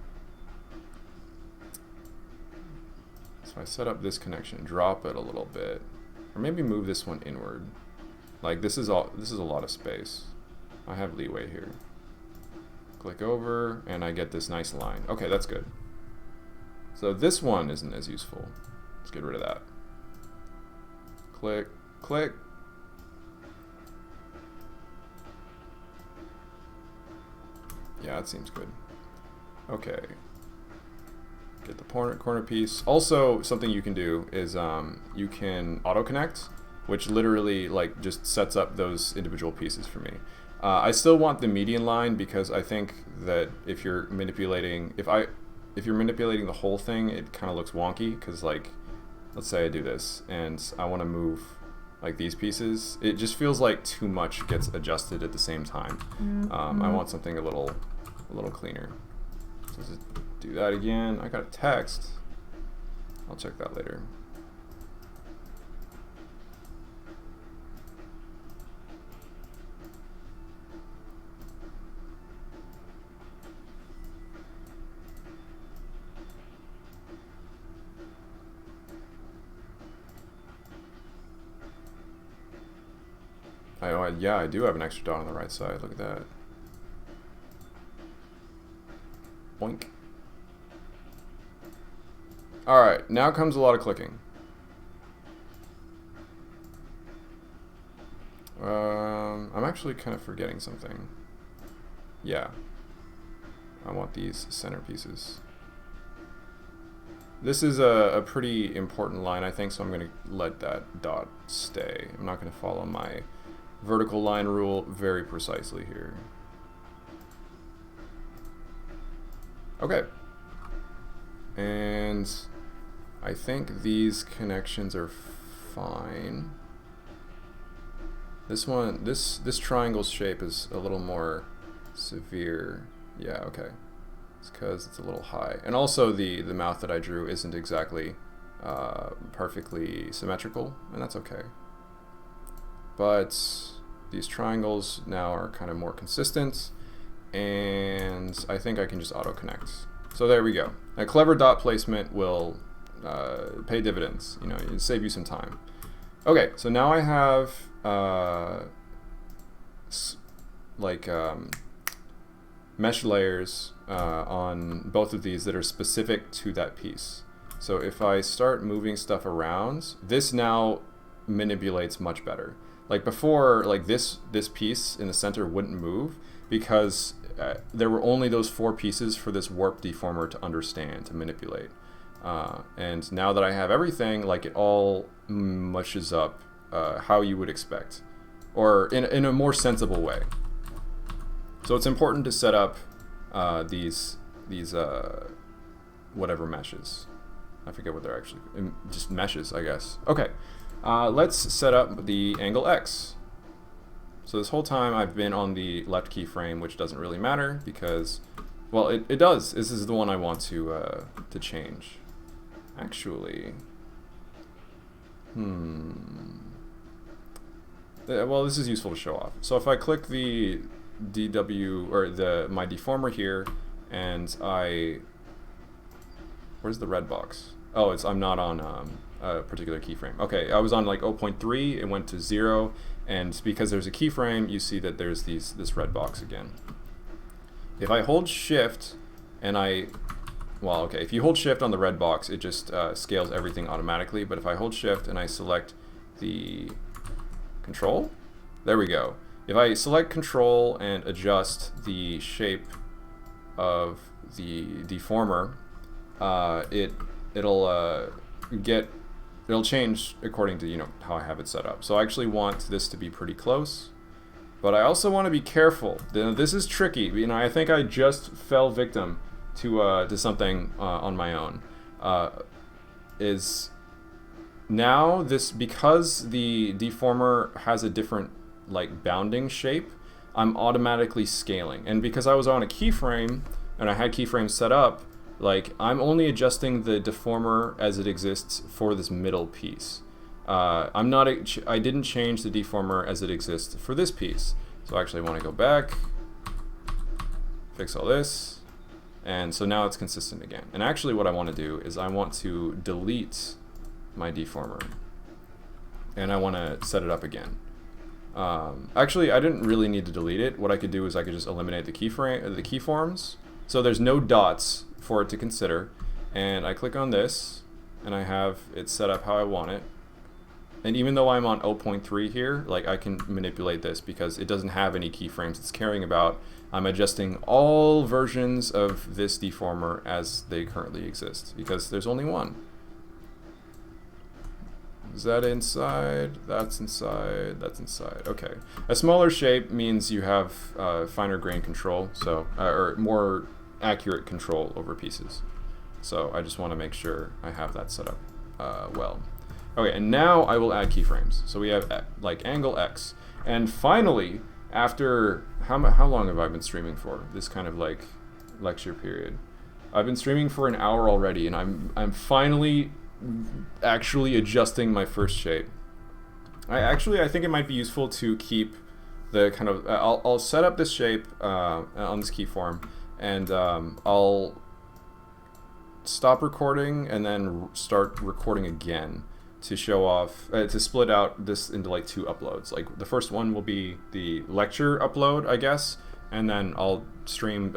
So I set up this connection, drop it a little bit. Or maybe move this one inward. Like this is a lot of space. I have leeway here. Click over and I get this nice line. Okay, that's good. So this one isn't as useful. Let's get rid of that. Click, click. Yeah, that seems good. Okay. Get the corner piece. Also, something you can do is you can auto connect, which literally like just sets up those individual pieces for me. I still want the median line because I think that if you're manipulating, if you're manipulating the whole thing, it kind of looks wonky. Because like, let's say I do this and I want to move like these pieces, it just feels like too much gets adjusted at the same time. I want something a little cleaner. So just do that again. I got a text. I'll check that later. Yeah, I do have an extra dot on the right side. Look at that. Boink. Alright, now comes a lot of clicking. I'm actually kind of forgetting something. Yeah. I want these center pieces. This is a pretty important line, I think, so I'm going to let that dot stay. I'm not going to follow my vertical line rule very precisely here. Okay. And I think these connections are fine. This one, this triangle's shape is a little more severe. Yeah, okay. It's because it's a little high. And also the mouth that I drew isn't exactly perfectly symmetrical, and that's okay. But these triangles now are kind of more consistent, and I think I can just auto-connect. So there we go. A clever dot placement will pay dividends. You know, it'll save you some time. Okay, so now I have mesh layers on both of these that are specific to that piece. So if I start moving stuff around, this now manipulates much better. Like before, like this piece in the center wouldn't move because there were only those 4 pieces for this warp deformer to understand, to manipulate. And now that I have everything, like it all mushes up how you would expect, or in a more sensible way. So it's important to set up these whatever meshes. I forget what they're actually, just meshes, I guess. Okay, let's set up the angle X. So this whole time I've been on the left keyframe, which doesn't really matter because, well, it does. This is the one I want to change. Actually, well, this is useful to show off. So if I click the DW or my deformer here, and where's the red box? Oh, I'm not on a particular keyframe. Okay, I was on like 0.3. It went to 0, and because there's a keyframe, you see that there's this red box again. If I hold Shift and well, okay, if you hold Shift on the red box, it just scales everything automatically. But if I hold Shift and I select the Control, there we go. If I select Control and adjust the shape of the deformer, it'll change according to how I have it set up. So I actually want this to be pretty close, but I also want to be careful. This is tricky. I think I just fell victim to something on my own. Is now because the deformer has a different bounding shape, I'm automatically scaling, and because I was on a keyframe and I had keyframes set up, I'm only adjusting the deformer as it exists for this middle piece. I didn't change the deformer as it exists for this piece. So actually I want to go back, fix all this, and so now it's consistent again. And actually what I want to do is I want to delete my deformer, and I want to set it up again. Actually, I didn't really need to delete it. What I could do is I could just eliminate the keyforms. So there's no dots for it to consider. And I click on this, and I have it set up how I want it. And even though I'm on 0.3 here, I can manipulate this because it doesn't have any keyframes it's caring about. I'm adjusting all versions of this deformer as they currently exist because there's only one. Is that inside? That's inside. That's inside. Okay. A smaller shape means you have finer grain control, so or more accurate control over pieces. So I just want to make sure I have that set up well. Okay, and now I will add keyframes. So we have angle X, and finally, after how long have I been streaming for? This kind of lecture period. I've been streaming for an hour already, and I'm finally actually adjusting my first shape. I think it might be useful to keep the kind of I'll set up this shape on this keyform, and I'll stop recording and then start recording again to show off to split out this into 2 uploads. The first one will be the lecture upload, I guess, and then I'll stream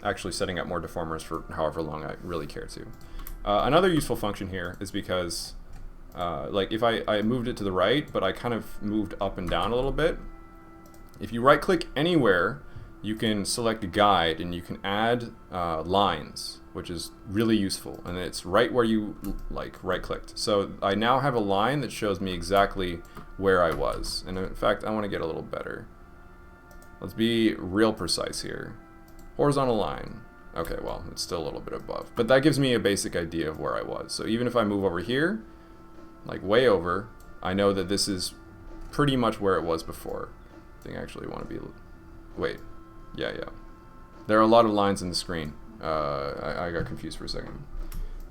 actually setting up more deformers for however long I really care to. Another useful function here is because if I moved it to the right, but I kind of moved up and down a little bit, if you right click anywhere you can select guide and you can add lines, which is really useful, and it's right where you right clicked. So I now have a line that shows me exactly where I was, and in fact I want to get a little better. Let's be real precise here. Horizontal line. Okay, well, it's still a little bit above, but that gives me a basic idea of where I was. So even if I move over here, like way over, I know that this is pretty much where it was before. I think I actually want to be, wait, yeah. There are a lot of lines in the screen. I got confused for a second.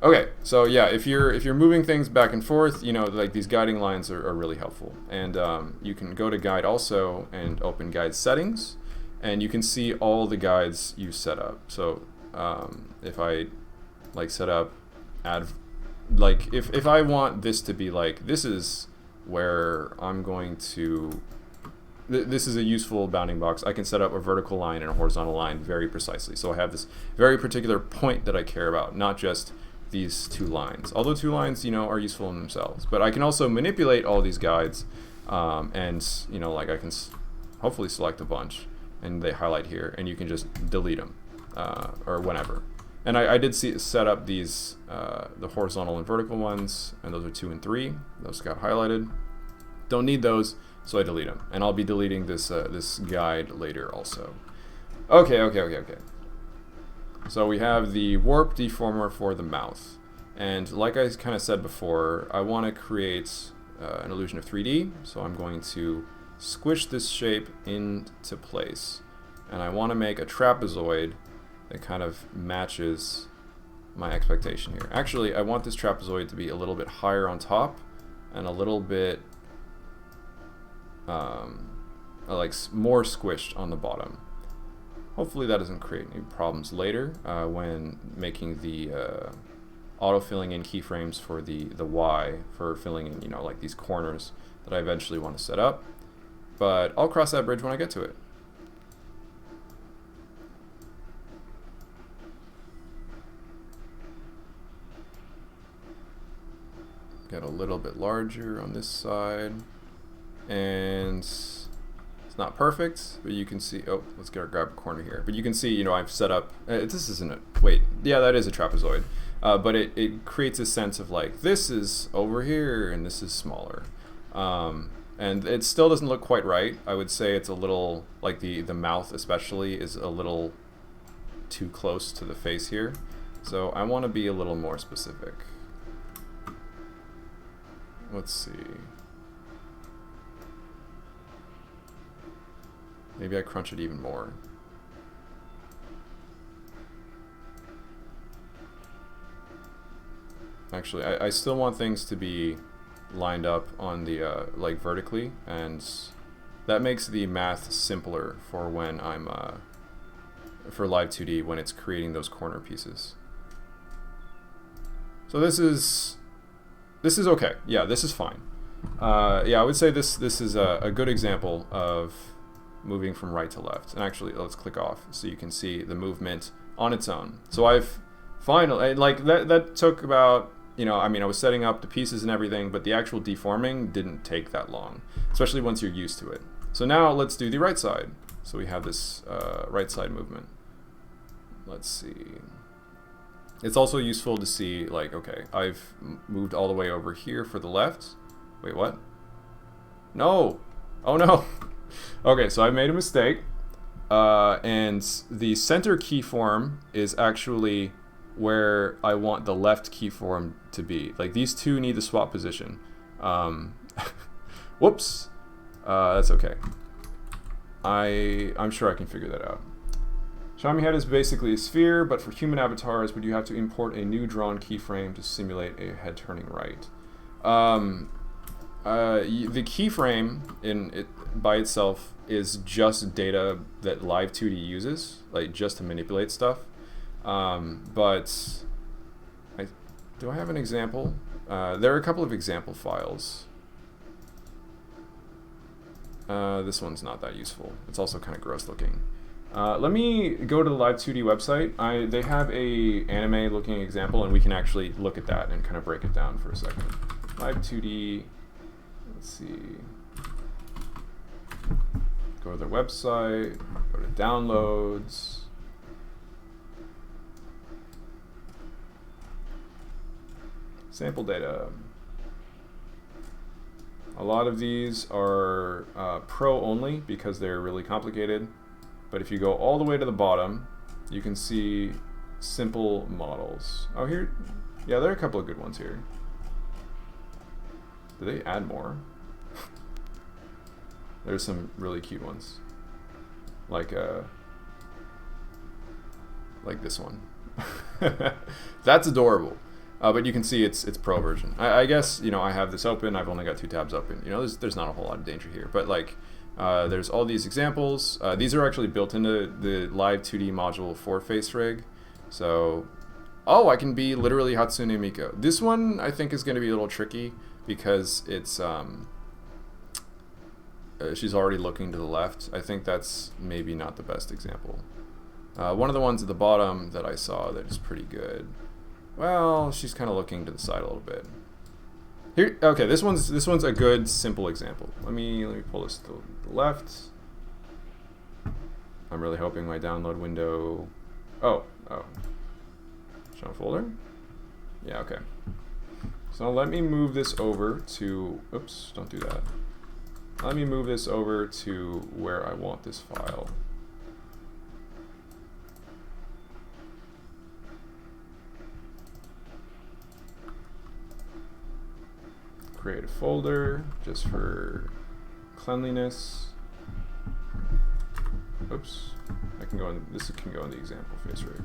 Okay, so yeah, if you're moving things back and forth, you know, like these guiding lines are really helpful. And you can go to guide also and open guide settings, and you can see all the guides you set up. So if I set up add, if I want this to be this is where I'm going to, this is a useful bounding box, I can set up a vertical line and a horizontal line very precisely. So I have this very particular point that I care about, not just these two lines. Although two lines, you know, are useful in themselves. But I can also manipulate all these guides, and you know, I can hopefully select a bunch, and they highlight here, and you can just delete them, or whenever. And I did set up these, the horizontal and vertical ones, and those are 2 and 3. Those got highlighted. Don't need those, so I delete them. And I'll be deleting this this guide later also. Okay. So we have the warp deformer for the mouth. And like I kind of said before, I want to create an illusion of 3D. So I'm going to squish this shape into place. And I want to make a trapezoid that kind of matches my expectation here. Actually, I want this trapezoid to be a little bit higher on top and a little bit more squished on the bottom. Hopefully that doesn't create any problems later when making the auto filling in keyframes for the Y for filling in, you know, like these corners that I eventually want to set up. But I'll cross that bridge when I get to it. Get a little bit larger on this side, and it's not perfect, but you can see, oh, let's grab a corner here, but you can see, you know, I've set up, this isn't a, wait, yeah, that is a trapezoid, but it creates a sense of this is over here and this is smaller, and it still doesn't look quite right. I would say it's a little, the mouth especially is a little too close to the face here, so I want to be a little more specific. Let's see. Maybe I crunch it even more. Actually, I still want things to be lined up on the vertically, and that makes the math simpler for when I'm for Live2D when it's creating those corner pieces. So this is okay. Yeah, this is fine. Yeah, I would say this is a good example of moving from right to left. And actually, let's click off so you can see the movement on its own. So I've finally, that took about, you know, I mean, I was setting up the pieces and everything, but the actual deforming didn't take that long, especially once you're used to it. So now let's do the right side. So we have this right side movement. Let's see. It's also useful to see, okay, I've moved all the way over here for the left. Wait, what? No! Oh no! Okay, so I made a mistake. And the center keyform is actually where I want the left keyform to be. These two need to swap position. Whoops! That's okay. I'm sure I can figure that out. Xiaomi head is basically a sphere, but for human avatars, but you have to import a new drawn keyframe to simulate a head turning right. The keyframe by itself is just data that Live2D uses, just to manipulate stuff. But do I have an example? There are a couple of example files. This one's not that useful. It's also kind of gross looking. Let me go to the Live2D website. They have a anime looking example, and we can actually look at that and kind of break it down for a second. Live2D, let's see. Go to the website, go to downloads. Sample data. A lot of these are Pro only because they're really complicated. But if you go all the way to the bottom, you can see simple models. Oh, here, yeah, there are a couple of good ones here. Do they add more? There's some really cute ones, like this one. That's adorable. But you can see it's Pro version. I guess, you know, I have this open. I've only got 2 tabs open. You know, there's not a whole lot of danger here. But like, there's all these examples. These are actually built into the Live2D module for Facerig. So, oh, I can be literally Hatsune Miku. This one I think is going to be a little tricky because it's she's already looking to the left. I think that's maybe not the best example. One of the ones at the bottom that I saw that is pretty good. Well, she's kind of looking to the side a little bit. Here, okay, this one's a good simple example. Let me pull this to the left. I'm really hoping my download window. Oh, show folder. Yeah, okay. So let me move this over to. Oops, don't do that. Let me move this over to where I want this file. Create a folder just for cleanliness. Oops, I can go in. This can go in the example Facerig.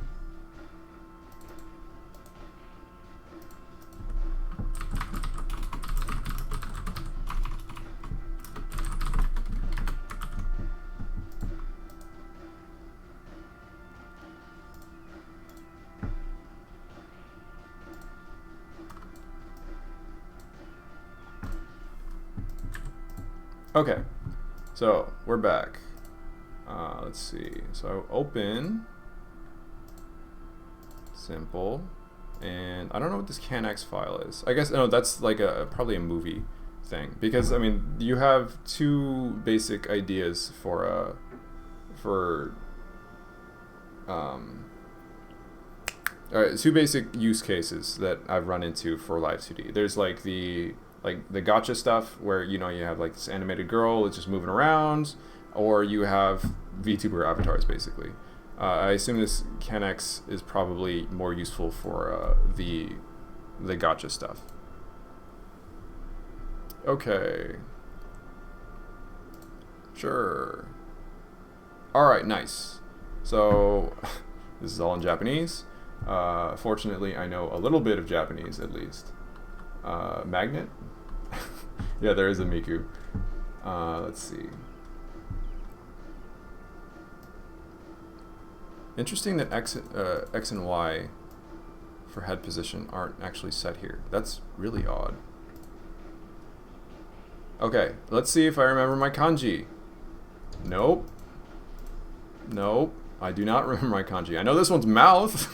Okay, so we're back. Let's see. So open, simple, and I don't know what this canx file is. I guess no, that's like probably a movie thing because I mean you have 2 basic ideas for alright, 2 basic use cases that I've run into for Live2D. There's like the gotcha stuff where, you know, you have like this animated girl that's just moving around, or you have VTuber avatars basically. I assume this canx is probably more useful for the gotcha stuff. Okay. Sure. Alright, nice. So this is all in Japanese. Fortunately, I know a little bit of Japanese at least. Magnet? Yeah, there is a miku. Let's see. Interesting that X and Y for head position aren't actually set here. That's really odd. Okay, let's see if I remember my kanji. Nope. Nope. I do not remember my kanji. I know this one's mouth.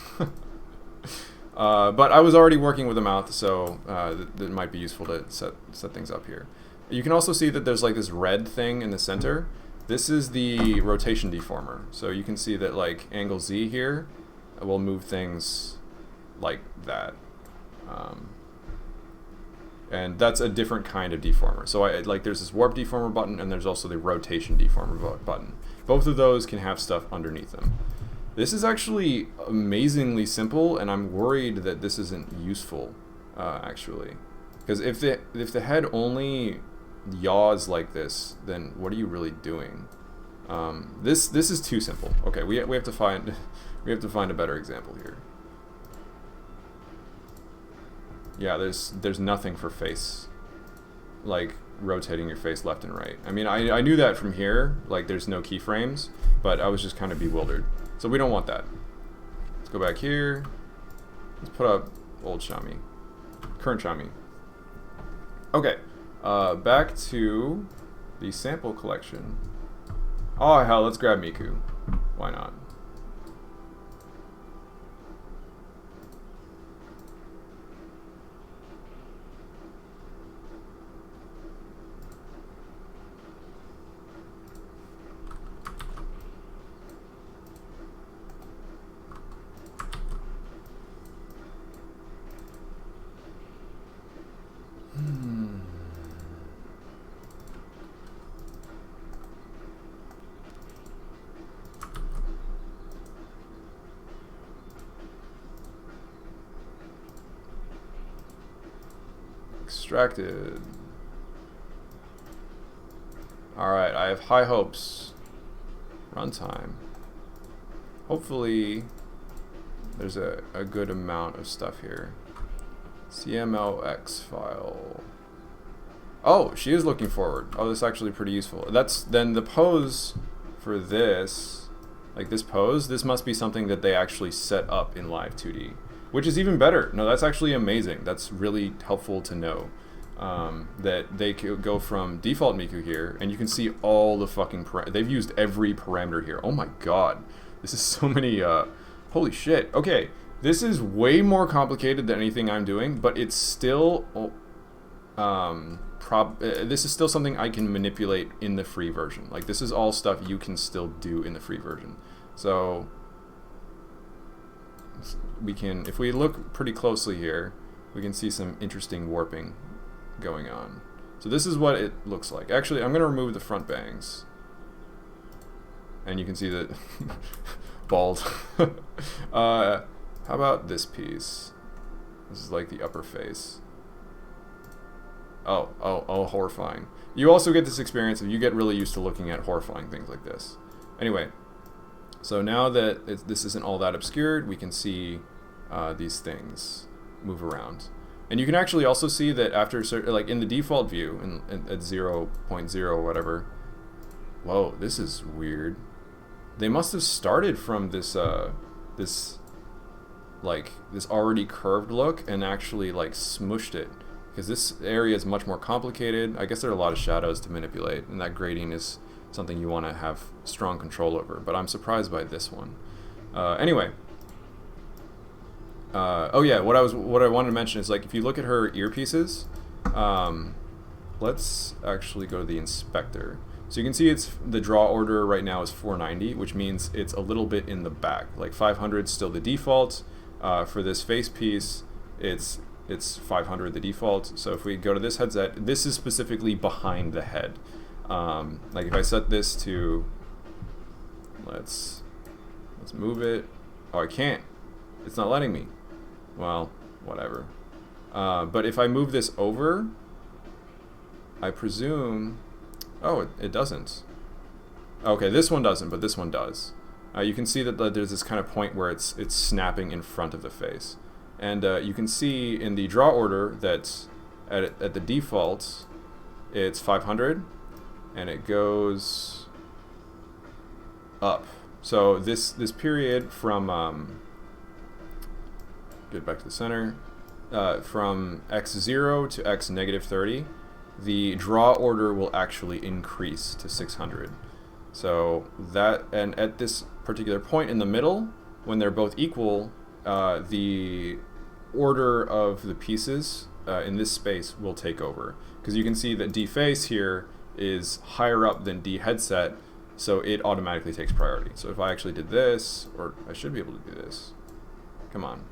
But I was already working with a mouth, so that might be useful to set things up here. You can also see that there's like this red thing in the center. This is the rotation deformer. So you can see that like angle Z here will move things like that. And that's a different kind of deformer. So there's this warp deformer button, and there's also the rotation deformer button. Both of those can have stuff underneath them. This is actually amazingly simple, and I'm worried that this isn't useful, actually. Because if the head only yaws like this, then what are you really doing? This is too simple. Okay, we have to find a better example here. Yeah, there's nothing for face, like rotating your face left and right. I mean, I knew that from here, like there's no keyframes, but I was just kind of bewildered. So we don't want that. Let's go back here. Let's put up old Xiaomi, current Xiaomi. Okay, back to the sample collection. Oh hell, let's grab Miku. Why not? distracted. Alright, I have high hopes. Runtime. Hopefully there's a good amount of stuff here. CMLX file. Oh, she is looking forward. Oh, this is actually pretty useful. That's then the pose for this, like this pose, this must be something that they actually set up in Live2D, which is even better. No, that's actually amazing. That's really helpful to know. That they could go from default miku here, and you can see all the fucking they've used every parameter here. Oh my god, this is so many. Holy shit. Okay, this is way more complicated than anything I'm doing, but it's still this is still something I can manipulate in the free version. Like, this is all stuff you can still do in the free version. So we can, if we look pretty closely here, we can see some interesting warping going on. So this is what it looks like. Actually, I'm going to remove the front bangs. And you can see that bald. How about this piece? This is like the upper face. Oh, horrifying. You also get this experience if you get really used to looking at horrifying things like this. Anyway, so now that this isn't all that obscured, we can see these things move around. And you can actually also see that after, like in the default view, at 0.0 or whatever, whoa, this is weird. They must have started from this, this already curved look and actually like smushed it. Because this area is much more complicated. I guess there are a lot of shadows to manipulate, and that grading is something you want to have strong control over. But I'm surprised by this one. Anyway. Oh yeah, what I wanted to mention is, like, if you look at her earpieces, let's actually go to the inspector. So you can see it's the draw order right now is 490, which means it's a little bit in the back. Like 500 is still the default. For this face piece, it's 500 the default. So if we go to this headset, this is specifically behind the head. Like if I set this to, let's move it. Oh, I can't. It's not letting me. Well, whatever. But if I move this over, I presume, oh, it doesn't. Okay, this one doesn't, but this one does. You can see that there's this kind of point where it's snapping in front of the face. And you can see in the draw order that at the default, it's 500, and it goes up. So this period from, get back to the center, from x0 to x negative 30, the draw order will actually increase to 600. So that, and at this particular point in the middle, when they're both equal, the order of the pieces in this space will take over. Because you can see that D face here is higher up than D headset, so it automatically takes priority. So if I actually did this, or I should be able to do this. Come on.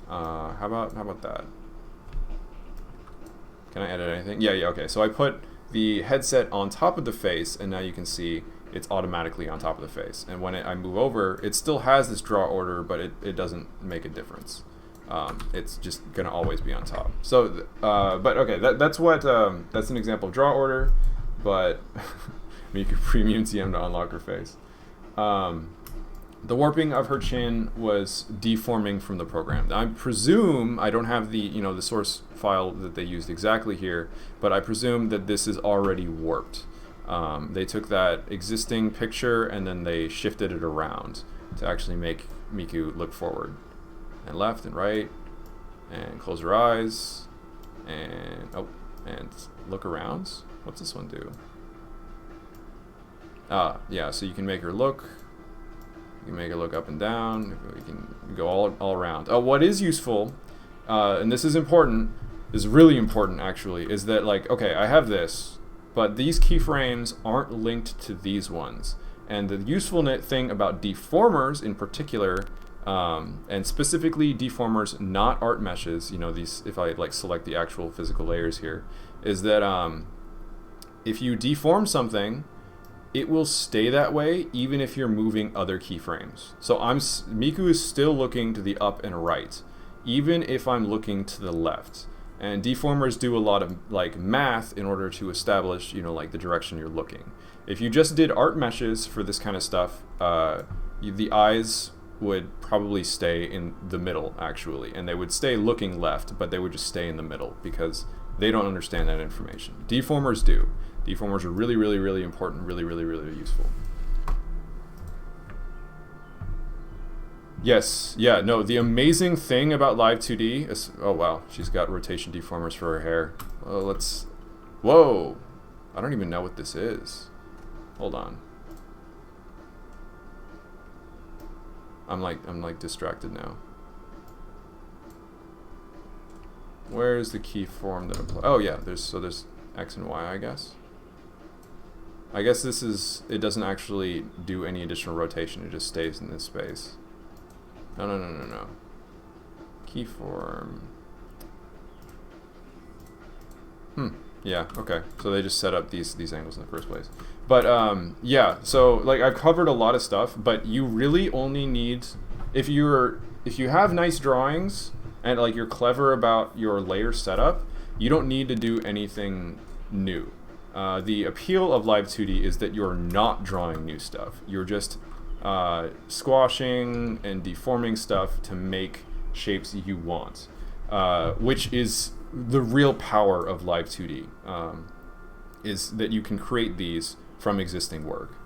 How about that? Can I edit anything? Yeah, okay. So I put the headset on top of the face, and now you can see it's automatically on top of the face. And when I move over, it still has this draw order, but it doesn't make a difference. It's just gonna always be on top. So, but okay, that's an example of draw order, but you could premium TM to unlock her face. The warping of her chin was deforming from the program. I presume, I don't have the the source file that they used exactly here, but I presume that this is already warped. They took that existing picture and then they shifted it around to actually make Miku look forward and left and right and close her eyes and and look around. What's this one do? Yeah, so you can make her look. You can make it look up and down. You can go all around. What is useful, and this is important, is really important actually, is that, like, okay, I have this, but these keyframes aren't linked to these ones. And the useful thing about deformers in particular, and specifically deformers, not art meshes, these, if I like select the actual physical layers here, is that if you deform something, it will stay that way even if you're moving other keyframes. So Miku is still looking to the up and right, even if I'm looking to the left. And deformers do a lot of like math in order to establish, you know, like the direction you're looking. If you just did art meshes for this kind of stuff, the eyes would probably stay in the middle, actually, and they would stay looking left, but they would just stay in the middle because they don't understand that information. Deformers do. Deformers are really, really, really important, really, really, really useful. Yes, yeah, no, the amazing thing about Live2D is, oh wow, she's got rotation deformers for her hair. Let's, whoa, I don't even know what this is. Hold on. I'm like distracted now. Where is the key form that applies? Oh yeah, there's X and Y, I guess. I guess this is, it doesn't actually do any additional rotation, it just stays in this space. No. Keyform. Yeah, okay. So they just set up these angles in the first place. But yeah, so like I've covered a lot of stuff, but you really only need, if you have nice drawings and like you're clever about your layer setup, you don't need to do anything new. The appeal of Live2D is that you're not drawing new stuff. You're just squashing and deforming stuff to make shapes you want, which is the real power of Live2D, is that you can create these from existing work.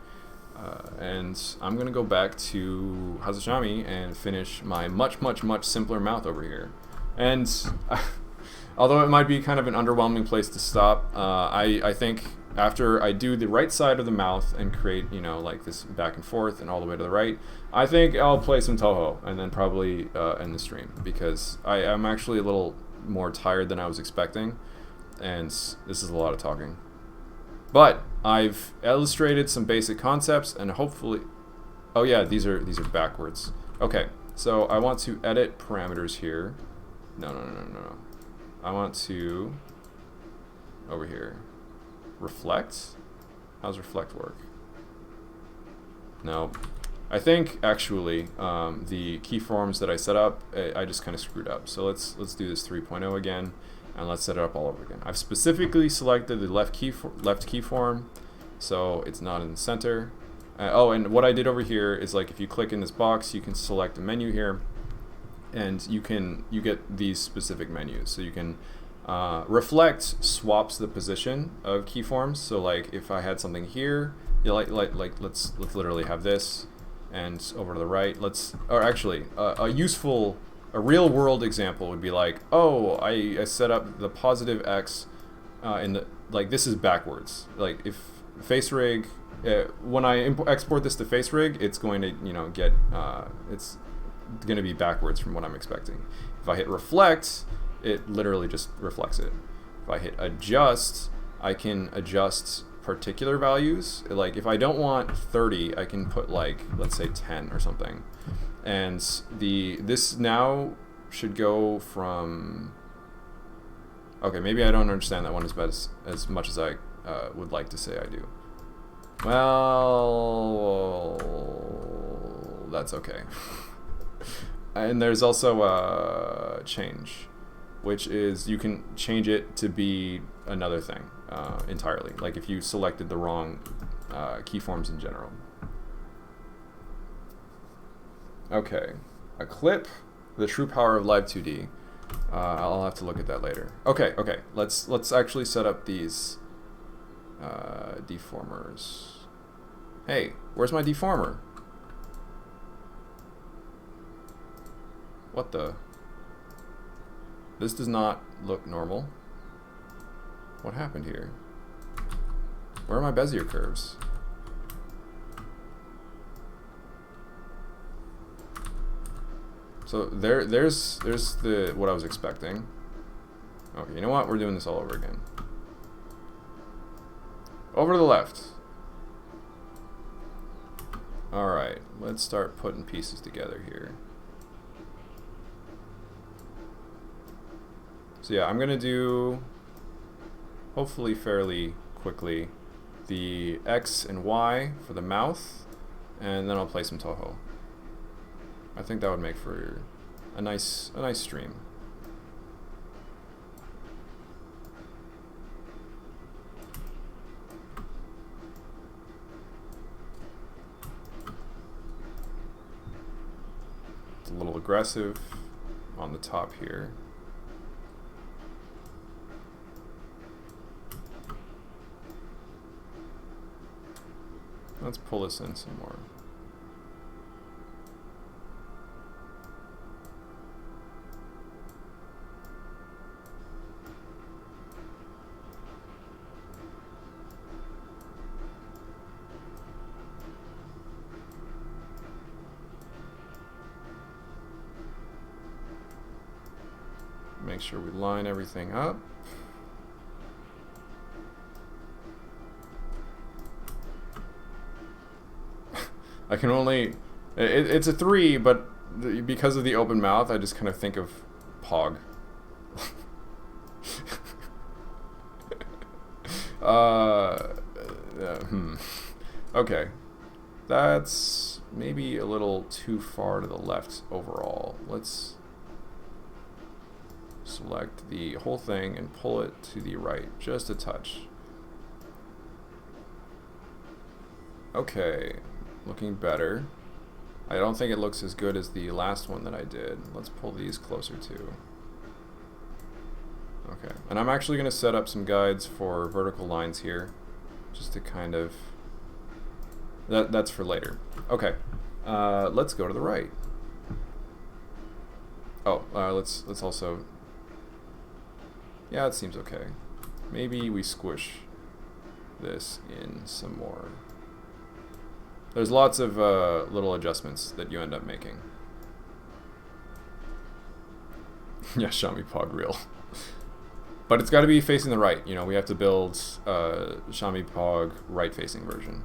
And I'm going to go back to Hazashami and finish my much simpler mouth over here. And although it might be kind of an underwhelming place to stop, I think after I do the right side of the mouth and create, you know, like this back and forth and all the way to the right, I think I'll play some Toho and then probably end the stream, because I'm actually a little more tired than I was expecting, and this is a lot of talking. But I've illustrated some basic concepts, and hopefully, oh yeah, these are backwards. Okay, so I want to edit parameters here. No. I want to, over here, reflect. How's reflect work? No, I think actually the keyforms that I set up, I just kind of screwed up. So let's do this 3.0 again, and let's set it up all over again. I've specifically selected the left keyform, so it's not in the center. Oh, and what I did over here is, like, if you click in this box, you can select a menu here, and you get these specific menus. So you can reflect swaps the position of keyforms. So like if I had something here, you know, like let's literally have this, and over to the right, or actually a real world example would be like, oh, I set up the positive X in the, like, this is backwards. Like if Facerig, when I export this to Facerig, it's going to, you know, get it's going to be backwards from what I'm expecting. If I hit reflect, it literally just reflects it. If I hit adjust, I can adjust particular values. Like if I don't want 30, I can put, like, let's say 10 or something. And this now should go from, okay, maybe I don't understand that one as much as I would like to say I do. Well, that's okay. And there's also a change, which is you can change it to be another thing entirely. Like if you selected the wrong keyforms in general. Okay, a clip, the true power of Live2D. I'll have to look at that later. Okay, let's actually set up these deformers. Hey, where's my deformer? What the? This does not look normal. What happened here? Where are my Bezier curves? So there's the what I was expecting. Okay, you know what? We're doing this all over again. Over to the left. Alright, let's start putting pieces together here. So yeah, I'm gonna do, hopefully fairly quickly, the X and Y for the mouth, and then I'll play some Toho. I think that would make for a nice stream. aggressive on the top here. Let's pull this in some more. Make sure we line everything up. I can only, it's a 3, but because of the open mouth, I just kind of think of Pog. Okay, that's maybe a little too far to the left overall. Let's select the whole thing and pull it to the right, just a touch. Okay, looking better. I don't think it looks as good as the last one that I did. Let's pull these closer too. Okay, and I'm actually going to set up some guides for vertical lines here, just to kind of, that's for later. Okay, let's go to the right. Oh, let's also, yeah, it seems okay. Maybe we squish this in some more. There's lots of little adjustments that you end up making. Yeah, Xiaomi Pog real. But it's got to be facing the right. You know, we have to build Xiaomi Pog right-facing version.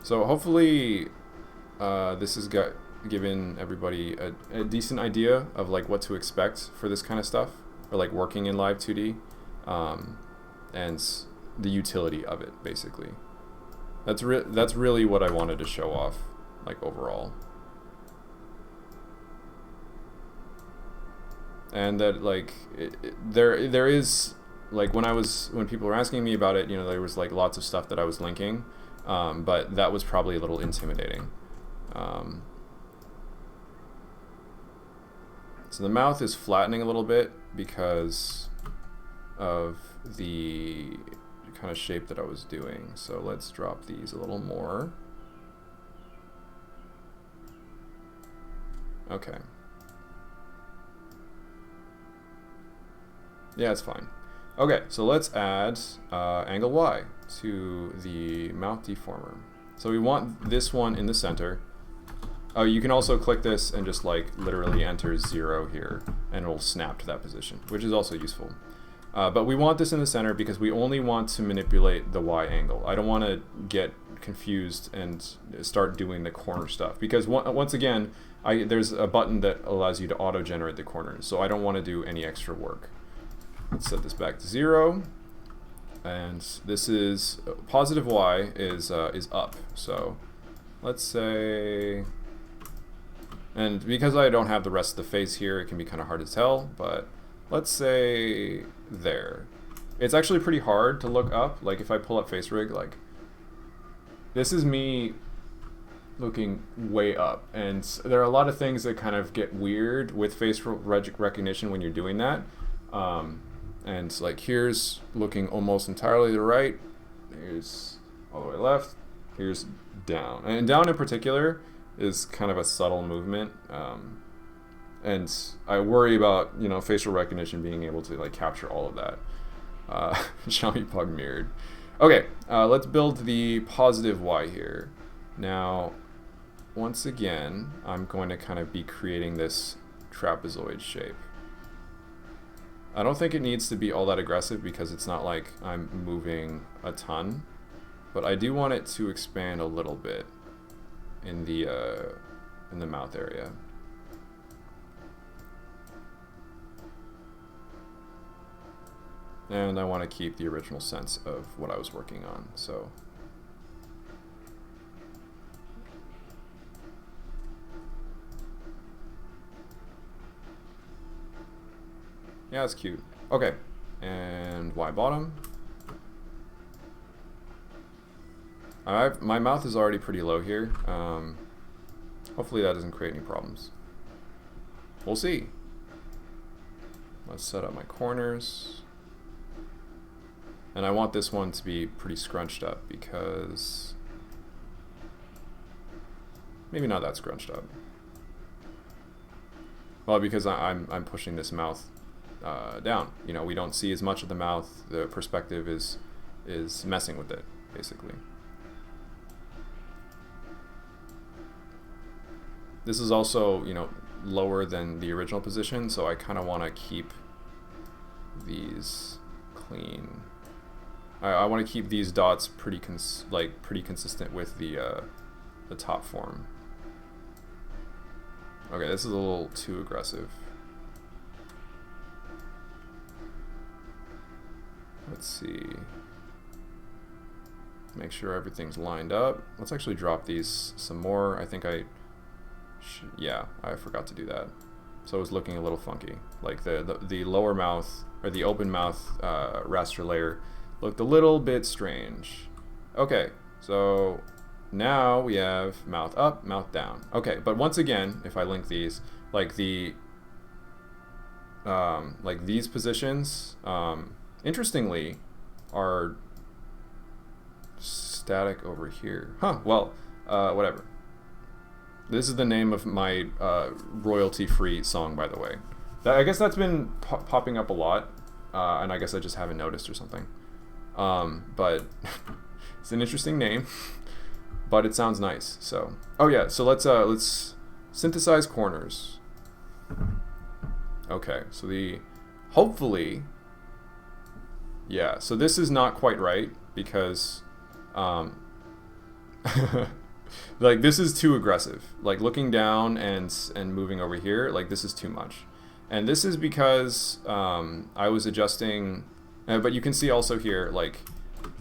So hopefully this has given everybody a decent idea of like what to expect for this kind of stuff, or like working in Live2D, and the utility of it, basically. That's really what I wanted to show off, like overall. And that like there is like when people were asking me about it, you know, there was like lots of stuff that I was linking, but that was probably a little intimidating. So the mouth is flattening a little bit because of the kind of shape that I was doing. So let's drop these a little more. Okay. Yeah, it's fine. Okay, so let's add angle Y to the mouth deformer. So we want this one in the center. Oh, you can also click this and just like literally enter 0 here, and it'll snap to that position, which is also useful. But we want this in the center because we only want to manipulate the Y angle. I don't want to get confused and start doing the corner stuff, because once again, there's a button that allows you to auto-generate the corners, so I don't want to do any extra work. Let's set this back to 0, and this is positive Y is up. So let's say, and because I don't have the rest of the face here, it can be kind of hard to tell, but let's say there. It's actually pretty hard to look up. Like if I pull up Facerig, like this is me looking way up, and there are a lot of things that kind of get weird with face recognition when you're doing that. And like here's looking almost entirely to the right, here's all the way left, here's down. And down in particular is kind of a subtle movement. And I worry about, you know, facial recognition being able to like capture all of that. Xiaomi Pug mirrored. Okay, let's build the positive Y here. Now, once again, I'm going to kind of be creating this trapezoid shape. I don't think it needs to be all that aggressive because it's not like I'm moving a ton, but I do want it to expand a little bit in the mouth area. And I want to keep the original sense of what I was working on, so. Yeah, it's cute. Okay, and Y bottom. My mouth is already pretty low here. Hopefully that doesn't create any problems. We'll see. Let's set up my corners. And I want this one to be pretty scrunched up because maybe not that scrunched up. Well, because I'm pushing this mouth down. You know, we don't see as much of the mouth. The perspective is messing with it, basically. This is also, you know, lower than the original position, so I kind of want to keep these clean. I want to keep these dots pretty consistent with the top form. Okay, this is a little too aggressive. Let's see. Make sure everything's lined up. Let's actually drop these some more. I think yeah, I forgot to do that. So it was looking a little funky. Like the lower mouth, or the open mouth raster layer looked a little bit strange. Okay, so now we have mouth up, mouth down. Okay, but once again, if I link these, like these positions, interestingly, are static over here. Huh, well, whatever. This is the name of my royalty-free song, by the way. I guess that's been popping up a lot, and I guess I just haven't noticed or something. But it's an interesting name, but it sounds nice. So, oh yeah, so let's synthesize corners. Okay, so hopefully, yeah. So this is not quite right because, like this is too aggressive. Like looking down and moving over here, like this is too much. And this is because I was adjusting. But you can see also here, like,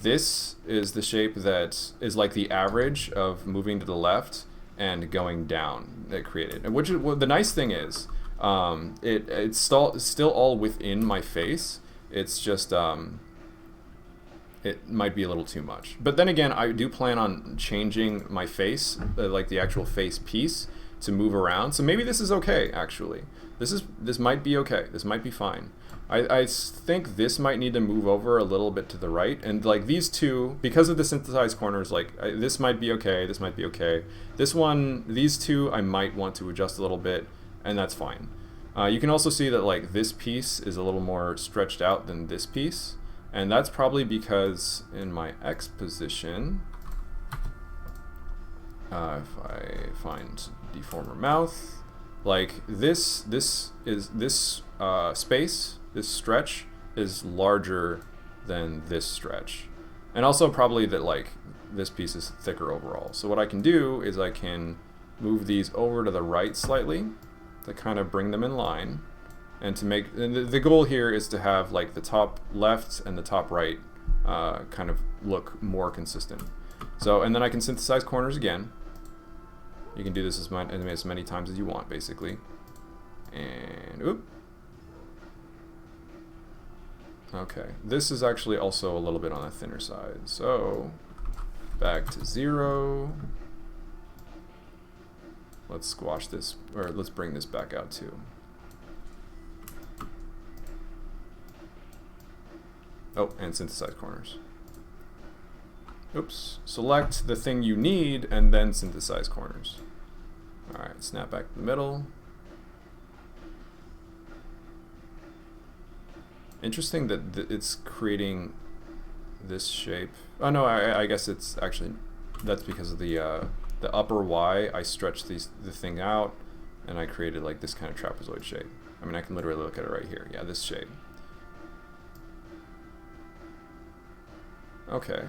this is the shape that is like the average of moving to the left and going down that created. And which is, well, the nice thing is, it's still all within my face. It's just, it might be a little too much. But then again, I do plan on changing my face, like the actual face piece, to move around. So maybe this is okay, actually. This might be okay. This might be fine. I think this might need to move over a little bit to the right, and like these two, because of the synthesized corners, like this might be okay, this might be okay. This one, these two, I might want to adjust a little bit, and that's fine. You can also see that like this piece is a little more stretched out than this piece, and that's probably because in my X position, if I find deformer mouth, like this space, this stretch is larger than this stretch. And also probably that like this piece is thicker overall. So what I can do is I can move these over to the right slightly to kind of bring them in line. And to make, and the goal here is to have like the top left and the top right kind of look more consistent. So, and then I can synthesize corners again. You can do this as many times as you want, basically. And, oop. Okay, this is actually also a little bit on the thinner side. So, back to 0. Let's squash this, or let's bring this back out too. Oh, and synthesize corners. Oops. Select the thing you need and then synthesize corners. Alright, snap back to the middle. Interesting that it's creating this shape. Oh no, I guess it's actually, that's because of the upper Y. I stretched the thing out and I created like this kind of trapezoid shape. I mean, I can literally look at it right here. Yeah, this shape. Okay.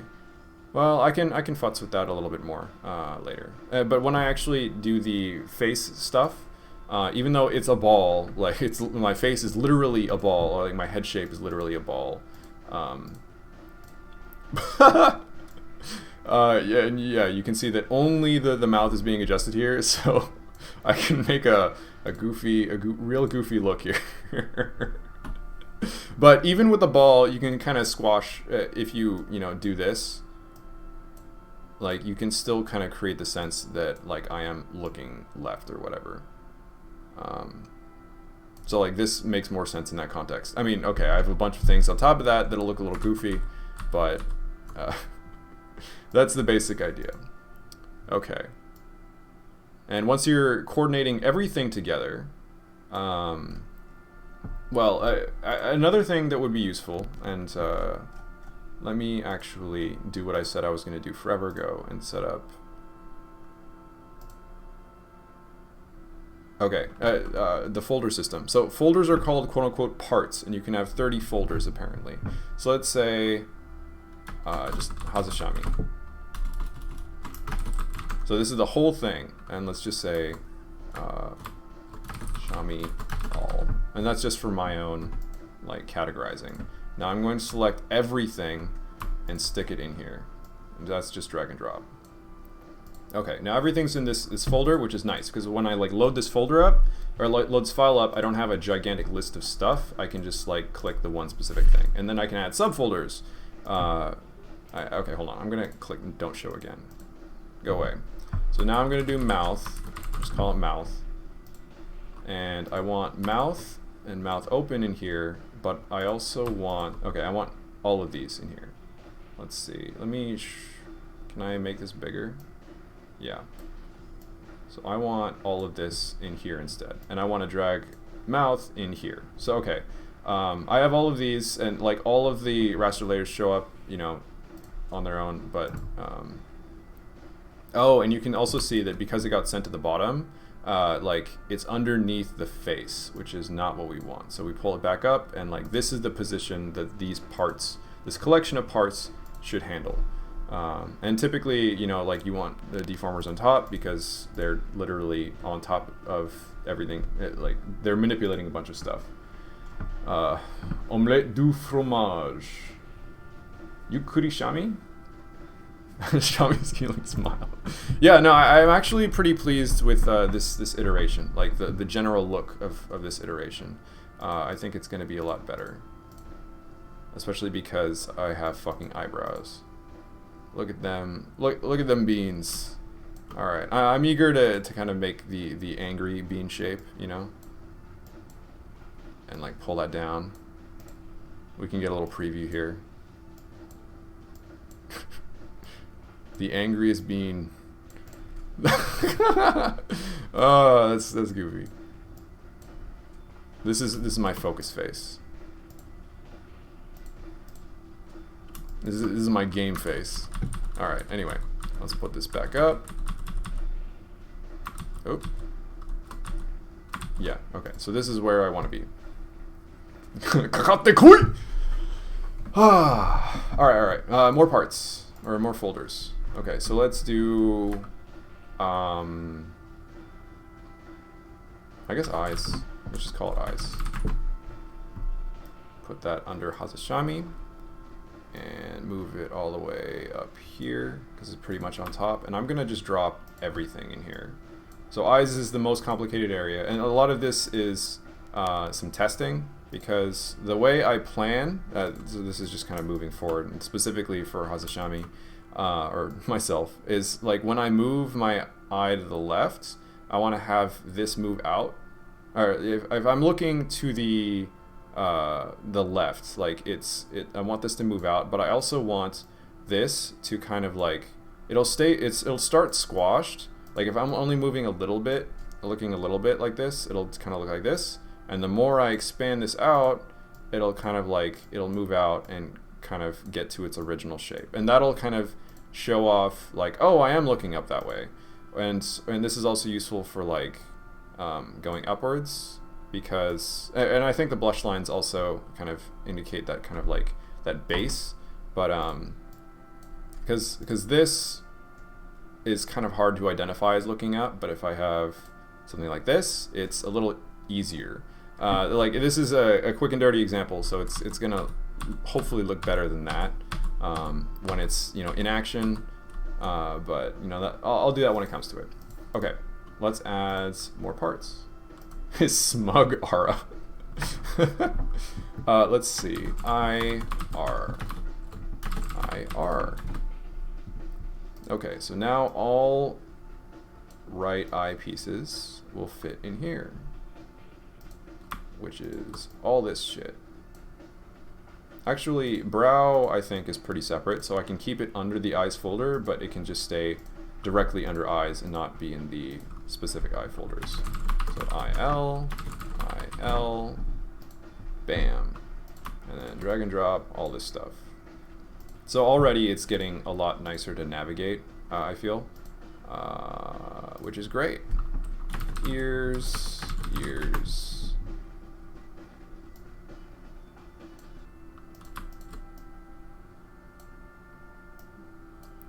Well, I can futz with that a little bit more later. But when I actually do the face stuff, even though it's a ball, like my face is literally a ball, or like my head shape is literally a ball. Yeah, you can see that only the mouth is being adjusted here, so I can make a real goofy look here. But even with the ball, you can kind of squash if you do this. like you can still kind of create the sense that like I am looking left or whatever. So like this makes more sense in that context. I mean, okay, I have a bunch of things on top of that that'll look a little goofy, but that's the basic idea. Okay. And once you're coordinating everything together, well, another thing that would be useful, and let me actually do what I said I was going to do forever ago and set up. Okay, the folder system. So folders are called quote-unquote parts, and you can have 30 folders apparently. So let's say just Hazashami. So this is the whole thing, and let's just say Shami all, and that's just for my own like categorizing. Now I'm going to select everything and stick it in here, and that's just drag and drop. Okay, now everything's in this folder, which is nice because when I like load this folder up or load this file up, I don't have a gigantic list of stuff. I can just like click the one specific thing, and then I can add subfolders. Okay, hold on. I'm gonna click don't show again. Go away. So now I'm gonna do mouth. Just call it mouth, and I want mouth and mouth open in here, but I also want I want all of these in here. Let's see. Let me. Can I make this bigger? Yeah. So I want all of this in here instead, and I want to drag mouth in here. So okay, I have all of these, and like all of the raster layers show up, you know, on their own. But oh, and you can also see that because it got sent to the bottom, like it's underneath the face, which is not what we want. So we pull it back up, and like this is the position that these parts, this collection of parts, should handle. And typically, you know, like you want the deformers on top because they're literally on top of everything. Like they're manipulating a bunch of stuff. Omelette du fromage. Yukuri Shami? Shami's killing smile. Yeah, no, I'm actually pretty pleased with this iteration. Like the general look of this iteration. I think it's going to be a lot better. Especially because I have fucking eyebrows. Look at them. Look at them beans. All right, I'm eager to kind of make the angry bean shape, you know, and like pull that down. We can get a little preview here. The angriest bean. Oh, that's goofy. This is my focus face. This is my game face. All right. Anyway, let's put this back up. Oh. Yeah. Okay. So this is where I want to be. Ah. All right. More parts or more folders. Okay. So let's do. I guess eyes. Let's just call it eyes. Put that under Hazashami. And move it all the way up here because it's pretty much on top, and I'm gonna just drop everything in here. So eyes is the most complicated area, and a lot of this is some testing because the way I plan, so this is just kind of moving forward, and specifically for Hazashami or myself, is like when I move my eye to the left, I want to have this move out, or if I'm looking to the left, like I want this to move out, but I also want this to kind of like it'll start squashed. Like if I'm only moving a little bit, looking a little bit like this, it'll kind of look like this, and the more I expand this out, it'll kind of like it'll move out and kind of get to its original shape, and that'll kind of show off like, oh, I am looking up that way, and this is also useful for like going upwards. Because, and I think the blush lines also kind of indicate that kind of like that base, but because this is kind of hard to identify as looking up, but if I have something like this, it's a little easier. Like this is a quick and dirty example, so it's gonna hopefully look better than that when it's, you know, in action, but you know that I'll do that when it comes to it. Okay, let's add more parts. His smug aura. Let's see. IR. Okay, so now all right eye pieces will fit in here, which is all this shit. Actually, brow I think is pretty separate, so I can keep it under the eyes folder, but it can just stay directly under eyes and not be in the specific eye folders. So IL, bam, and then drag and drop all this stuff. So already it's getting a lot nicer to navigate, I feel, which is great. Ears.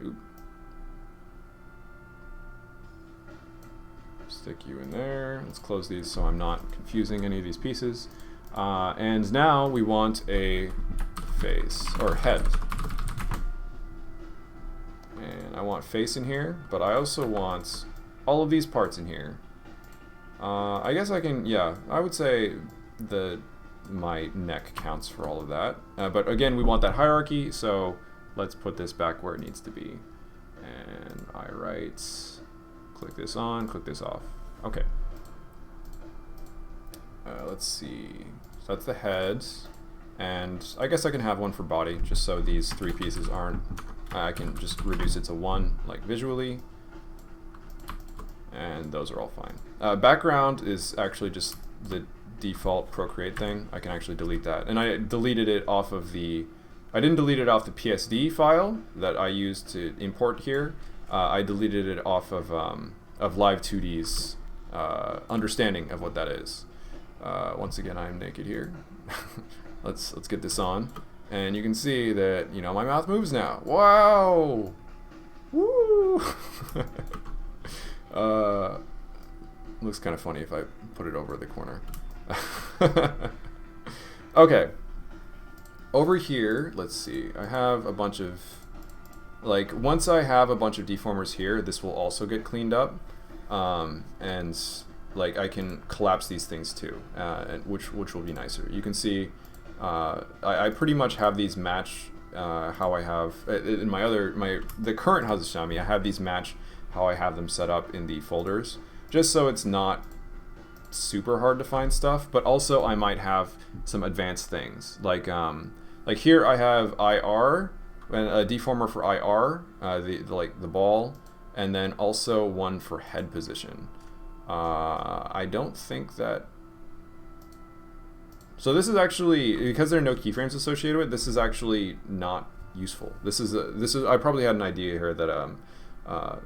Oop. Stick you in there. Let's close these so I'm not confusing any of these pieces. And now we want a face, or head. And I want face in here, but I also want all of these parts in here. I guess I can, yeah, I would say my neck counts for all of that. But again, we want that hierarchy, so let's put this back where it needs to be. And I write, click this on, click this off. Okay. Let's see. So that's the head. And I guess I can have one for body, just so these three pieces aren't, I can just reduce it to one, like visually. And those are all fine. Background is actually just the default Procreate thing. I can actually delete that. And I deleted it off of I didn't delete it off the PSD file that I used to import here. I deleted it off of Live2D's understanding of what that is. Once again, I'm naked here. Let's get this on, and you can see that my mouth moves now. Wow! Woo! Looks kind of funny if I put it over the corner. Okay. Over here, let's see. I have a bunch of, once I have a bunch of deformers here, this will also get cleaned up, and I can collapse these things too, which will be nicer. You can see I pretty much have these match how I have in the current hatsune. I have these match how I have them set up in the folders, just so it's not super hard to find stuff, but also I might have some advanced things like here I have IR and a deformer for IR, the ball, and then also one for head position. I don't think that. So this is actually, because there are no keyframes associated with it, this is actually not useful. This is I probably had an idea here that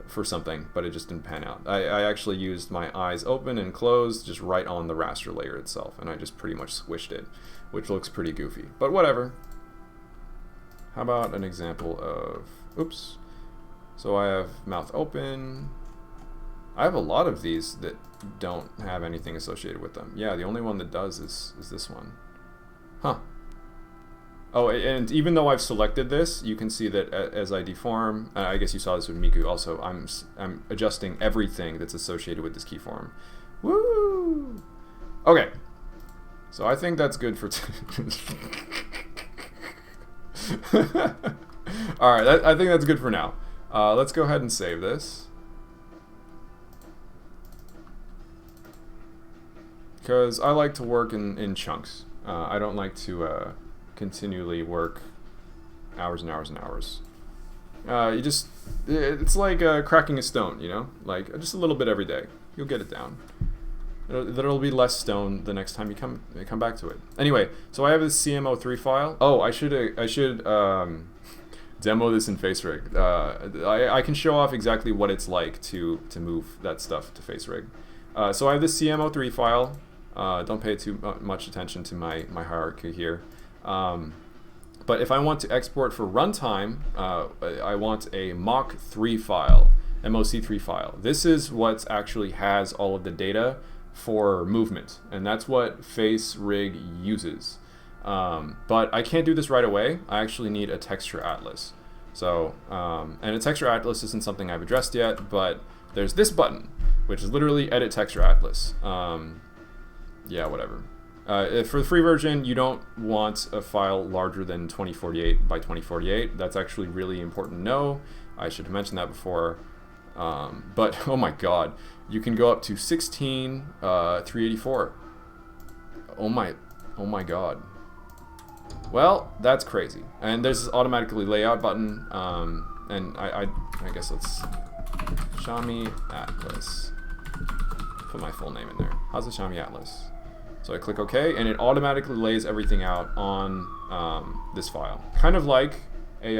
for something, but it just didn't pan out. I actually used my eyes open and closed just right on the raster layer itself, and I just pretty much squished it, which looks pretty goofy, but whatever. How about an example of, oops. So I have mouth open. I have a lot of these that don't have anything associated with them. Yeah, the only one that does is this one. Huh. Oh, and even though I've selected this, you can see that as I deform, I guess you saw this with Miku also, I'm adjusting everything that's associated with this keyform. Woo! Okay. So I think that's good for Alright, I think that's good for now. Let's go ahead and save this. Because I like to work in chunks. I don't like to continually work hours and hours and hours. It's like cracking a stone, like just a little bit every day. You'll get it down. There'll be less stone the next time you come back to it. Anyway, so I have this CMO3 file. Oh, I should demo this in Facerig. I can show off exactly what it's like to move that stuff to Facerig. So I have this CMO3 file. Don't pay too much attention to my hierarchy here. But if I want to export for runtime, I want a MOC3 file, MOC3 file. This is what actually has all of the data for movement, and that's what Facerig uses. But I can't do this right away. I actually need a texture atlas. So, and a texture atlas isn't something I've addressed yet, but there's this button, which is literally edit texture atlas. Yeah, whatever. For the free version, you don't want a file larger than 2048 by 2048. That's actually really important to know. I should have mentioned that before. But oh my god, you can go up to 16 384. Oh my god. Well, that's crazy. And there's this automatically layout button, and I guess let's Xiaomi Atlas. Put my full name in there. How's the Xiaomi Atlas? So I click OK, and it automatically lays everything out on this file. Kind of like a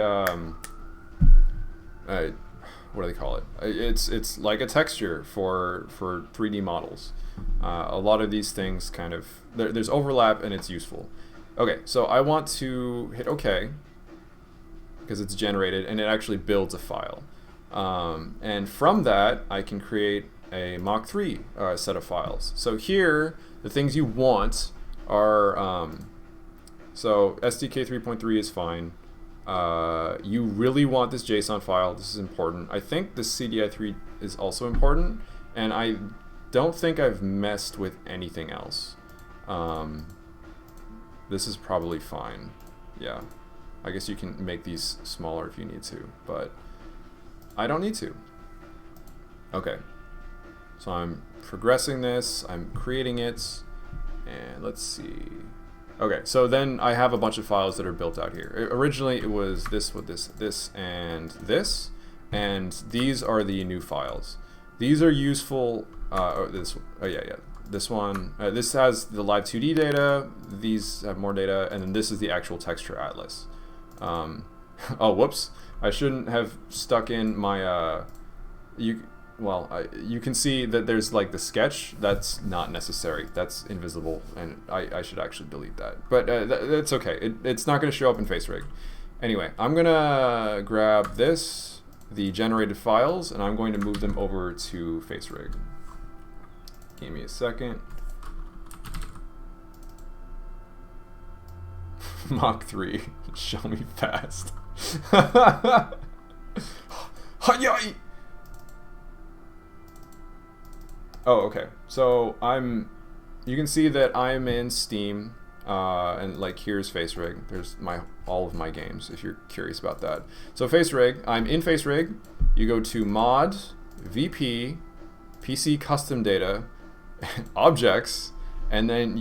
what do they call it? It's like a texture for 3D models. A lot of these things kind of there's overlap, and it's useful. Okay, so I want to hit OK because it's generated, and it actually builds a file. And from that, I can create a Mach 3 set of files. So here, the things you want are, so SDK 3.3 is fine. You really want this JSON file. This is important. I think the CDI3 is also important, and I don't think I've messed with anything else. This is probably fine. Yeah, I guess you can make these smaller if you need to, but I don't need to. Okay, so I'm progressing this, I'm creating it, and let's see. Okay, so then I have a bunch of files that are built out here. Originally it was this with this, and these are the new files. These are useful, this one, this has the Live2D data, these have more data, and then this is the actual texture atlas. Oh, whoops, I shouldn't have stuck in my, you can see that there's like the sketch. That's not necessary. That's invisible, and I should actually delete that. But that's okay. It's not going to show up in Facerig. Anyway, I'm going to grab the generated files, and I'm going to move them over to Facerig. Give me a second. Mach 3. Show me fast. Hayai! Oh, okay. So you can see that I'm in Steam, and like here's Facerig. There's all of my games if you're curious about that. So Facerig, I'm in Facerig. You go to Mod, VP, PC Custom Data, Objects, and then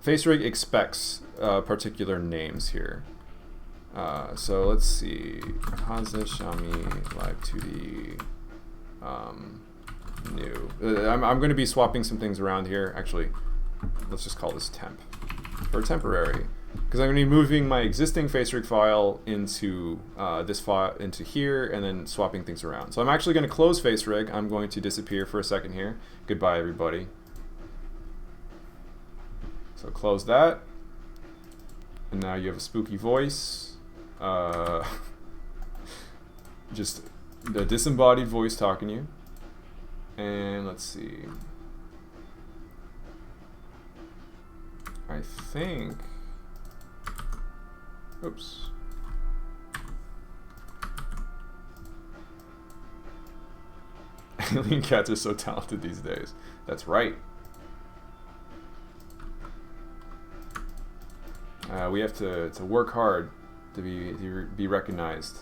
Facerig expects particular names here. So let's see, Hansa, Xiaomi, Live2D, new. I'm going to be swapping some things around here. Actually, let's just call this temp for temporary, because I'm going to be moving my existing Facerig file into this file into here, and then swapping things around. So I'm actually going to close Facerig. I'm going to disappear for a second here. Goodbye, everybody. So close that, and now you have a spooky voice. Just the disembodied voice talking to you. And let's see. I think. Oops. Alien cats are so talented these days. That's right. We have to work hard to be recognized,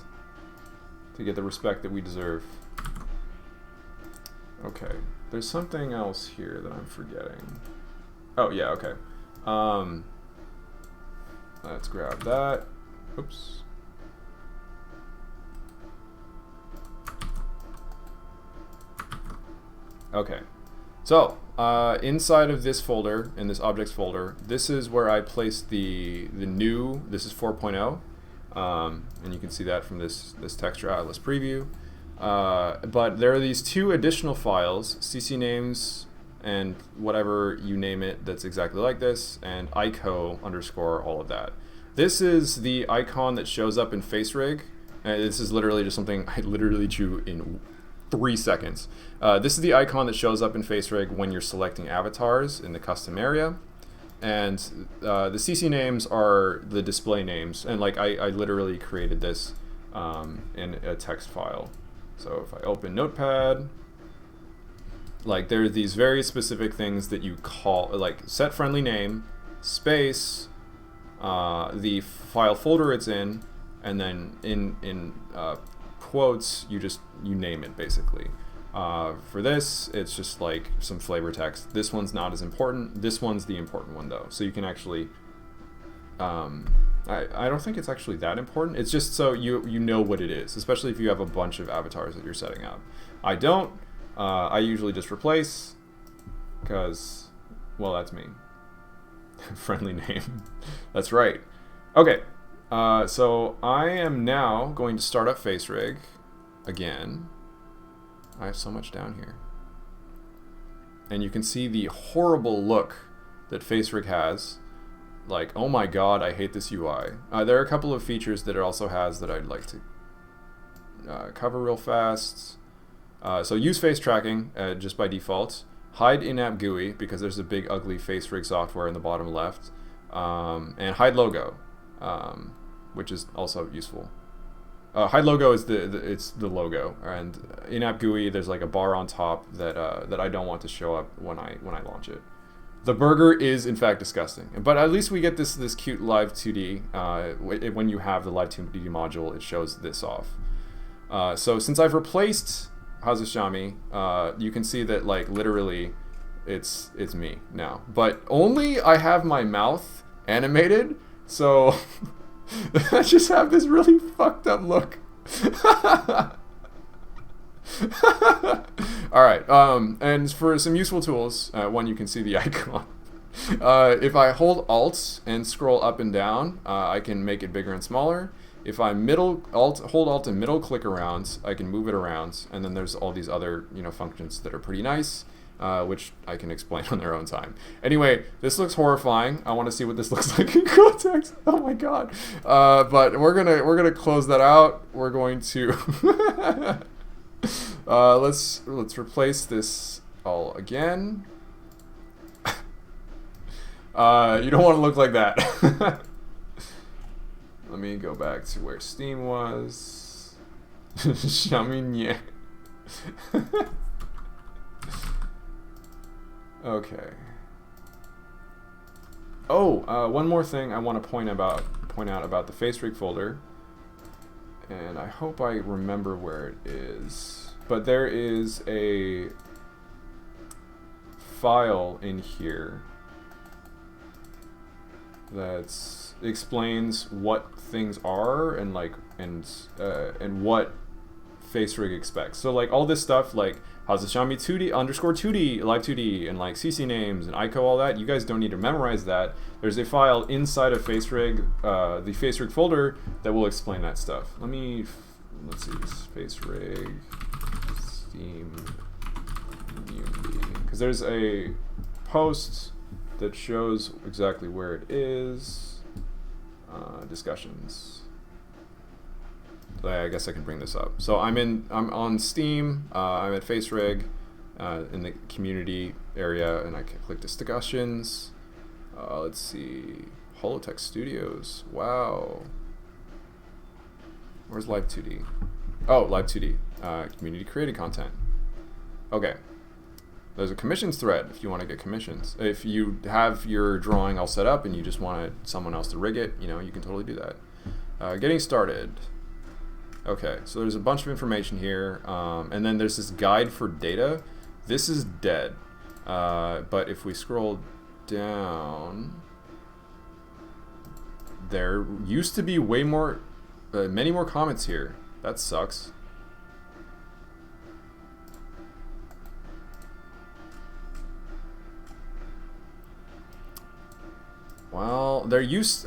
to get the respect that we deserve. Okay, there's something else here that I'm forgetting. Oh yeah, okay. Let's grab that. Oops. Okay, so inside of this folder, in this objects folder, this is where I placed the new. This is 4.0. And you can see that from this texture atlas preview. But there are these two additional files, CC names and whatever you name it that's exactly like this, and ico underscore all of that. This is the icon that shows up in Facerig. This is literally just something I literally drew in 3 seconds. This is the icon that shows up in Facerig when you're selecting avatars in the custom area. And the CC names are the display names, and like I literally created this in a text file. So if I open Notepad, like there are these very specific things that you call, like set friendly name, space, the file folder it's in, and then in quotes, you name it basically. For this, it's just like some flavor text. This one's not as important. This one's the important one though. So you can actually, I don't think it's actually that important. It's just so you know what it is, especially if you have a bunch of avatars that you're setting up. I don't. I usually just replace, because, well, that's me. Friendly name. That's right. Okay. So I am now going to start up Facerig again. I have so much down here. And you can see the horrible look that Facerig has. Like, oh my god, I hate this UI. There are a couple of features that it also has that I'd like to cover real fast. So use face tracking just by default. Hide in-app GUI because there's a big ugly Facerig software in the bottom left. And hide logo, which is also useful. Hide logo is it's the logo, and in-app GUI there's like a bar on top that I don't want to show up when I launch it. The burger is in fact disgusting, but at least we get this cute Live2D. When you have the Live2D module, it shows this off. So since I've replaced Hazushami, you can see that like literally it's me now, but only I have my mouth animated, so I just have this really fucked up look. Alright, and for some useful tools, one, you can see the icon. If I hold Alt and scroll up and down, I can make it bigger and smaller. If I hold Alt and middle click around, I can move it around, and then there's all these other functions that are pretty nice, which I can explain on their own time. Anyway, this looks horrifying. I want to see what this looks like in context. Oh my god! But we're gonna close that out. We're going to let's replace this all again. You don't want to look like that. Let me go back to where Steam was. Chaminye. Okay. Oh, one more thing I want to point out about the Facerig folder, and I hope I remember where it is. But there is a file in here that explains what things are and what Facerig expects. So like all this stuff like Hazushami 2D _2D, Live2D, and like CC names and ICO, all that, you guys don't need to memorize that. There's a file inside of Facerig, the Facerig folder, that will explain that stuff. Let's see, Facerig Steam community, because there's a post that shows exactly where it is. Discussions. So I guess I can bring this up. So I'm on Steam. I'm at Facerig in the community area, and I can click discussions. Let's see, Holotech Studios. Wow. Where's Live2D? Oh, Live2D. Community created content. Okay. There's a commissions thread if you want to get commissions. If you have your drawing all set up and you just want someone else to rig it, you can totally do that. Getting started. Okay, so there's a bunch of information here, and then there's this guide for data. This is dead, but if we scroll down, there used to be many more comments here. That sucks. Well,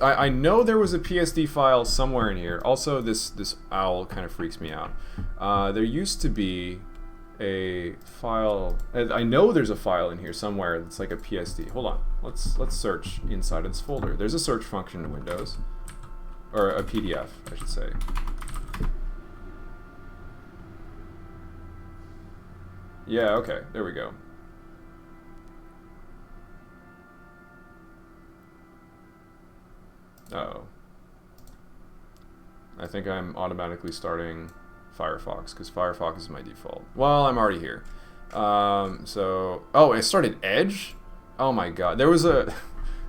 I know there was a PSD file somewhere in here. Also, this owl kind of freaks me out. There used to be a file. I know there's a file in here somewhere that's like a PSD. Hold on. Let's search inside of this folder. There's a search function in Windows, or a PDF, I should say. Yeah. Okay. There we go. Uh-oh. I think I'm automatically starting Firefox, because Firefox is my default. Well, I'm already here. Oh, it started Edge? Oh my god. There was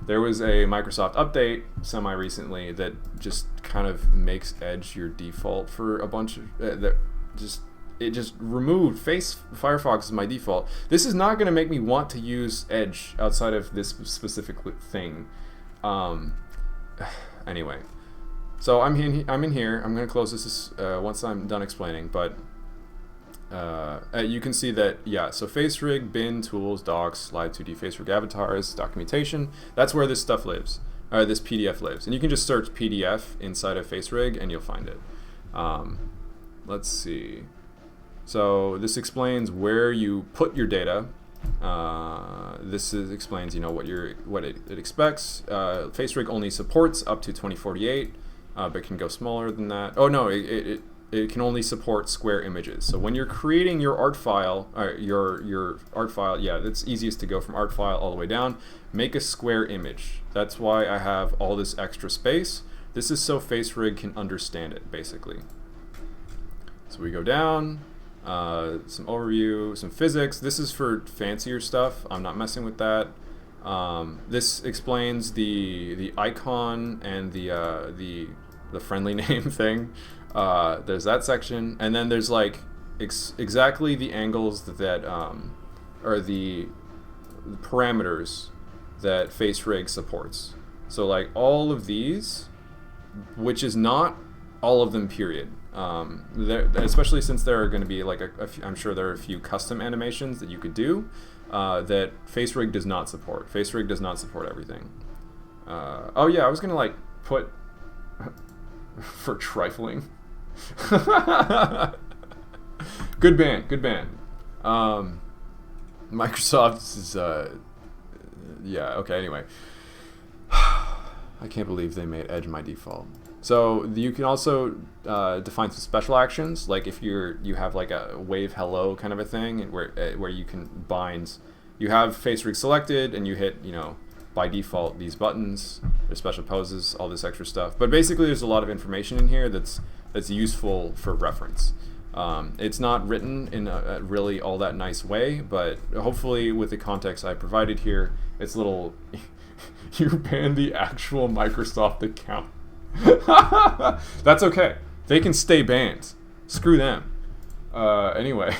There was a Microsoft update semi-recently that just kind of makes Edge your default for a bunch of it just removed Firefox as my default. This is not going to make me want to use Edge outside of this specific thing. Anyway, so I'm in here. I'm going to close this once I'm done explaining, but you can see that, yeah, so Facerig, bin, tools, docs, Live2D, Facerig avatars, documentation, that's where this stuff lives, or this PDF lives. And you can just search PDF inside of Facerig and you'll find it. Let's see. So this explains where you put your data. Explains, you know, what it expects. Facerig only supports up to 2048, but can go smaller than that. Oh no, it can only support square images. So when you're creating your art file, your art file, yeah, it's easiest to go from art file all the way down. Make a square image. That's why I have all this extra space. This is so Facerig can understand it, basically. So we go down. Some overview, some physics. This is for fancier stuff. I'm not messing with that. This explains the icon and the friendly name thing. There's that section, and then there's like exactly the angles that or the parameters that Facerig supports. So like all of these, which is not all of them, period. Especially since there are going to be like I'm sure there are a few custom animations that you could do that Facerig does not support. Facerig does not support everything. Oh yeah, I was going to like put for trifling. Good band. Microsoft is yeah, okay, anyway. I can't believe they made Edge my default. So you can also define some special actions, like if you have like a wave hello kind of a thing, where you can bind. You have Facerig selected, and you hit, you know, by default these buttons. There's special poses, all this extra stuff. But basically, there's a lot of information in here that's useful for reference. It's not written in a really all that nice way, but hopefully with the context I provided here, it's little. You banned the actual Microsoft account. That's okay. They can stay banned. Screw them. Anyway,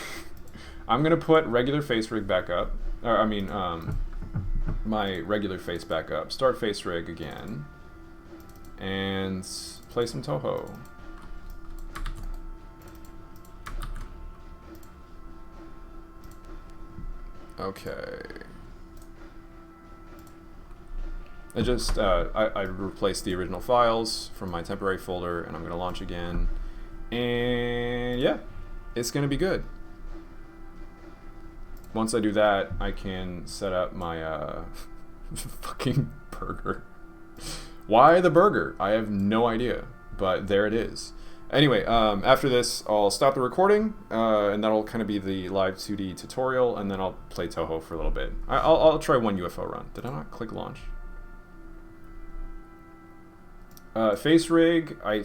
I'm gonna put regular Facerig back up. Or I mean, my regular face back up. Start Facerig again, and play some Toho. Okay. I just I replaced the original files from my temporary folder, and I'm going to launch again, and yeah, it's going to be good. Once I do that, I can set up my fucking burger. Why the burger? I have no idea, but there it is. Anyway, after this, I'll stop the recording, and that'll kind of be the Live2D tutorial, and then I'll play Toho for a little bit. I'll try one UFO run. Did I not click launch? Facerig, I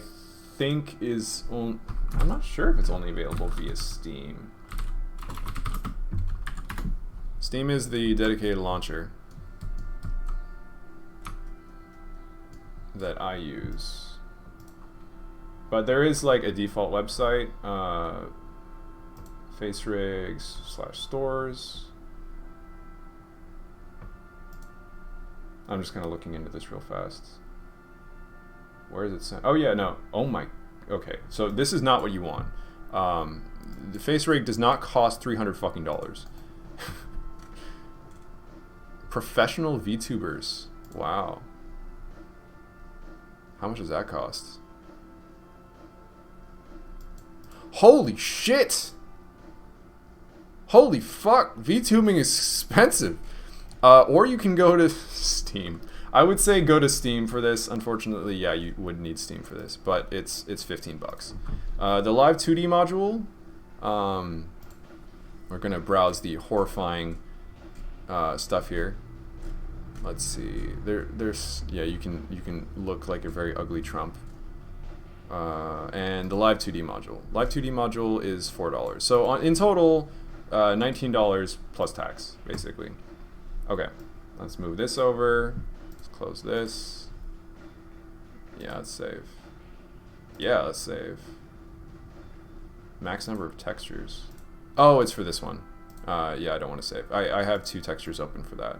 think is on. I'm not sure if it's only available via Steam. Steam is the dedicated launcher that I use, but there is like a default website, Facerig/stores. I'm just kind of looking into this real fast. Where is it sent? Oh yeah, no. Oh my. Okay, so this is not what you want. The Facerig does not cost $300 fucking dollars. Professional VTubers. Wow. How much does that cost? Holy shit! Holy fuck! VTubing is expensive. Or you can go to Steam. I would say go to Steam for this. Unfortunately, yeah, you would need Steam for this, but it's $15. The Live2D module. We're gonna browse the horrifying stuff here. Let's see. There's yeah. You can look like a very ugly Trump. And the Live2D module. Live2D module is $4. So in total, $19 plus tax, basically. Okay, let's move this over. Let's Close this. Yeah, let's save. Yeah, let's save. Max number of textures. Oh, it's for this one. Yeah, I don't want to save. I have 2 textures open for that.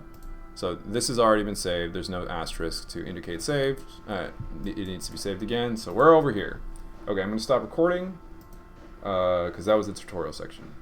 So this has already been saved. There's no asterisk to indicate saved. It needs to be saved again. So we're over here. Okay, I'm going to stop recording because that was the tutorial section.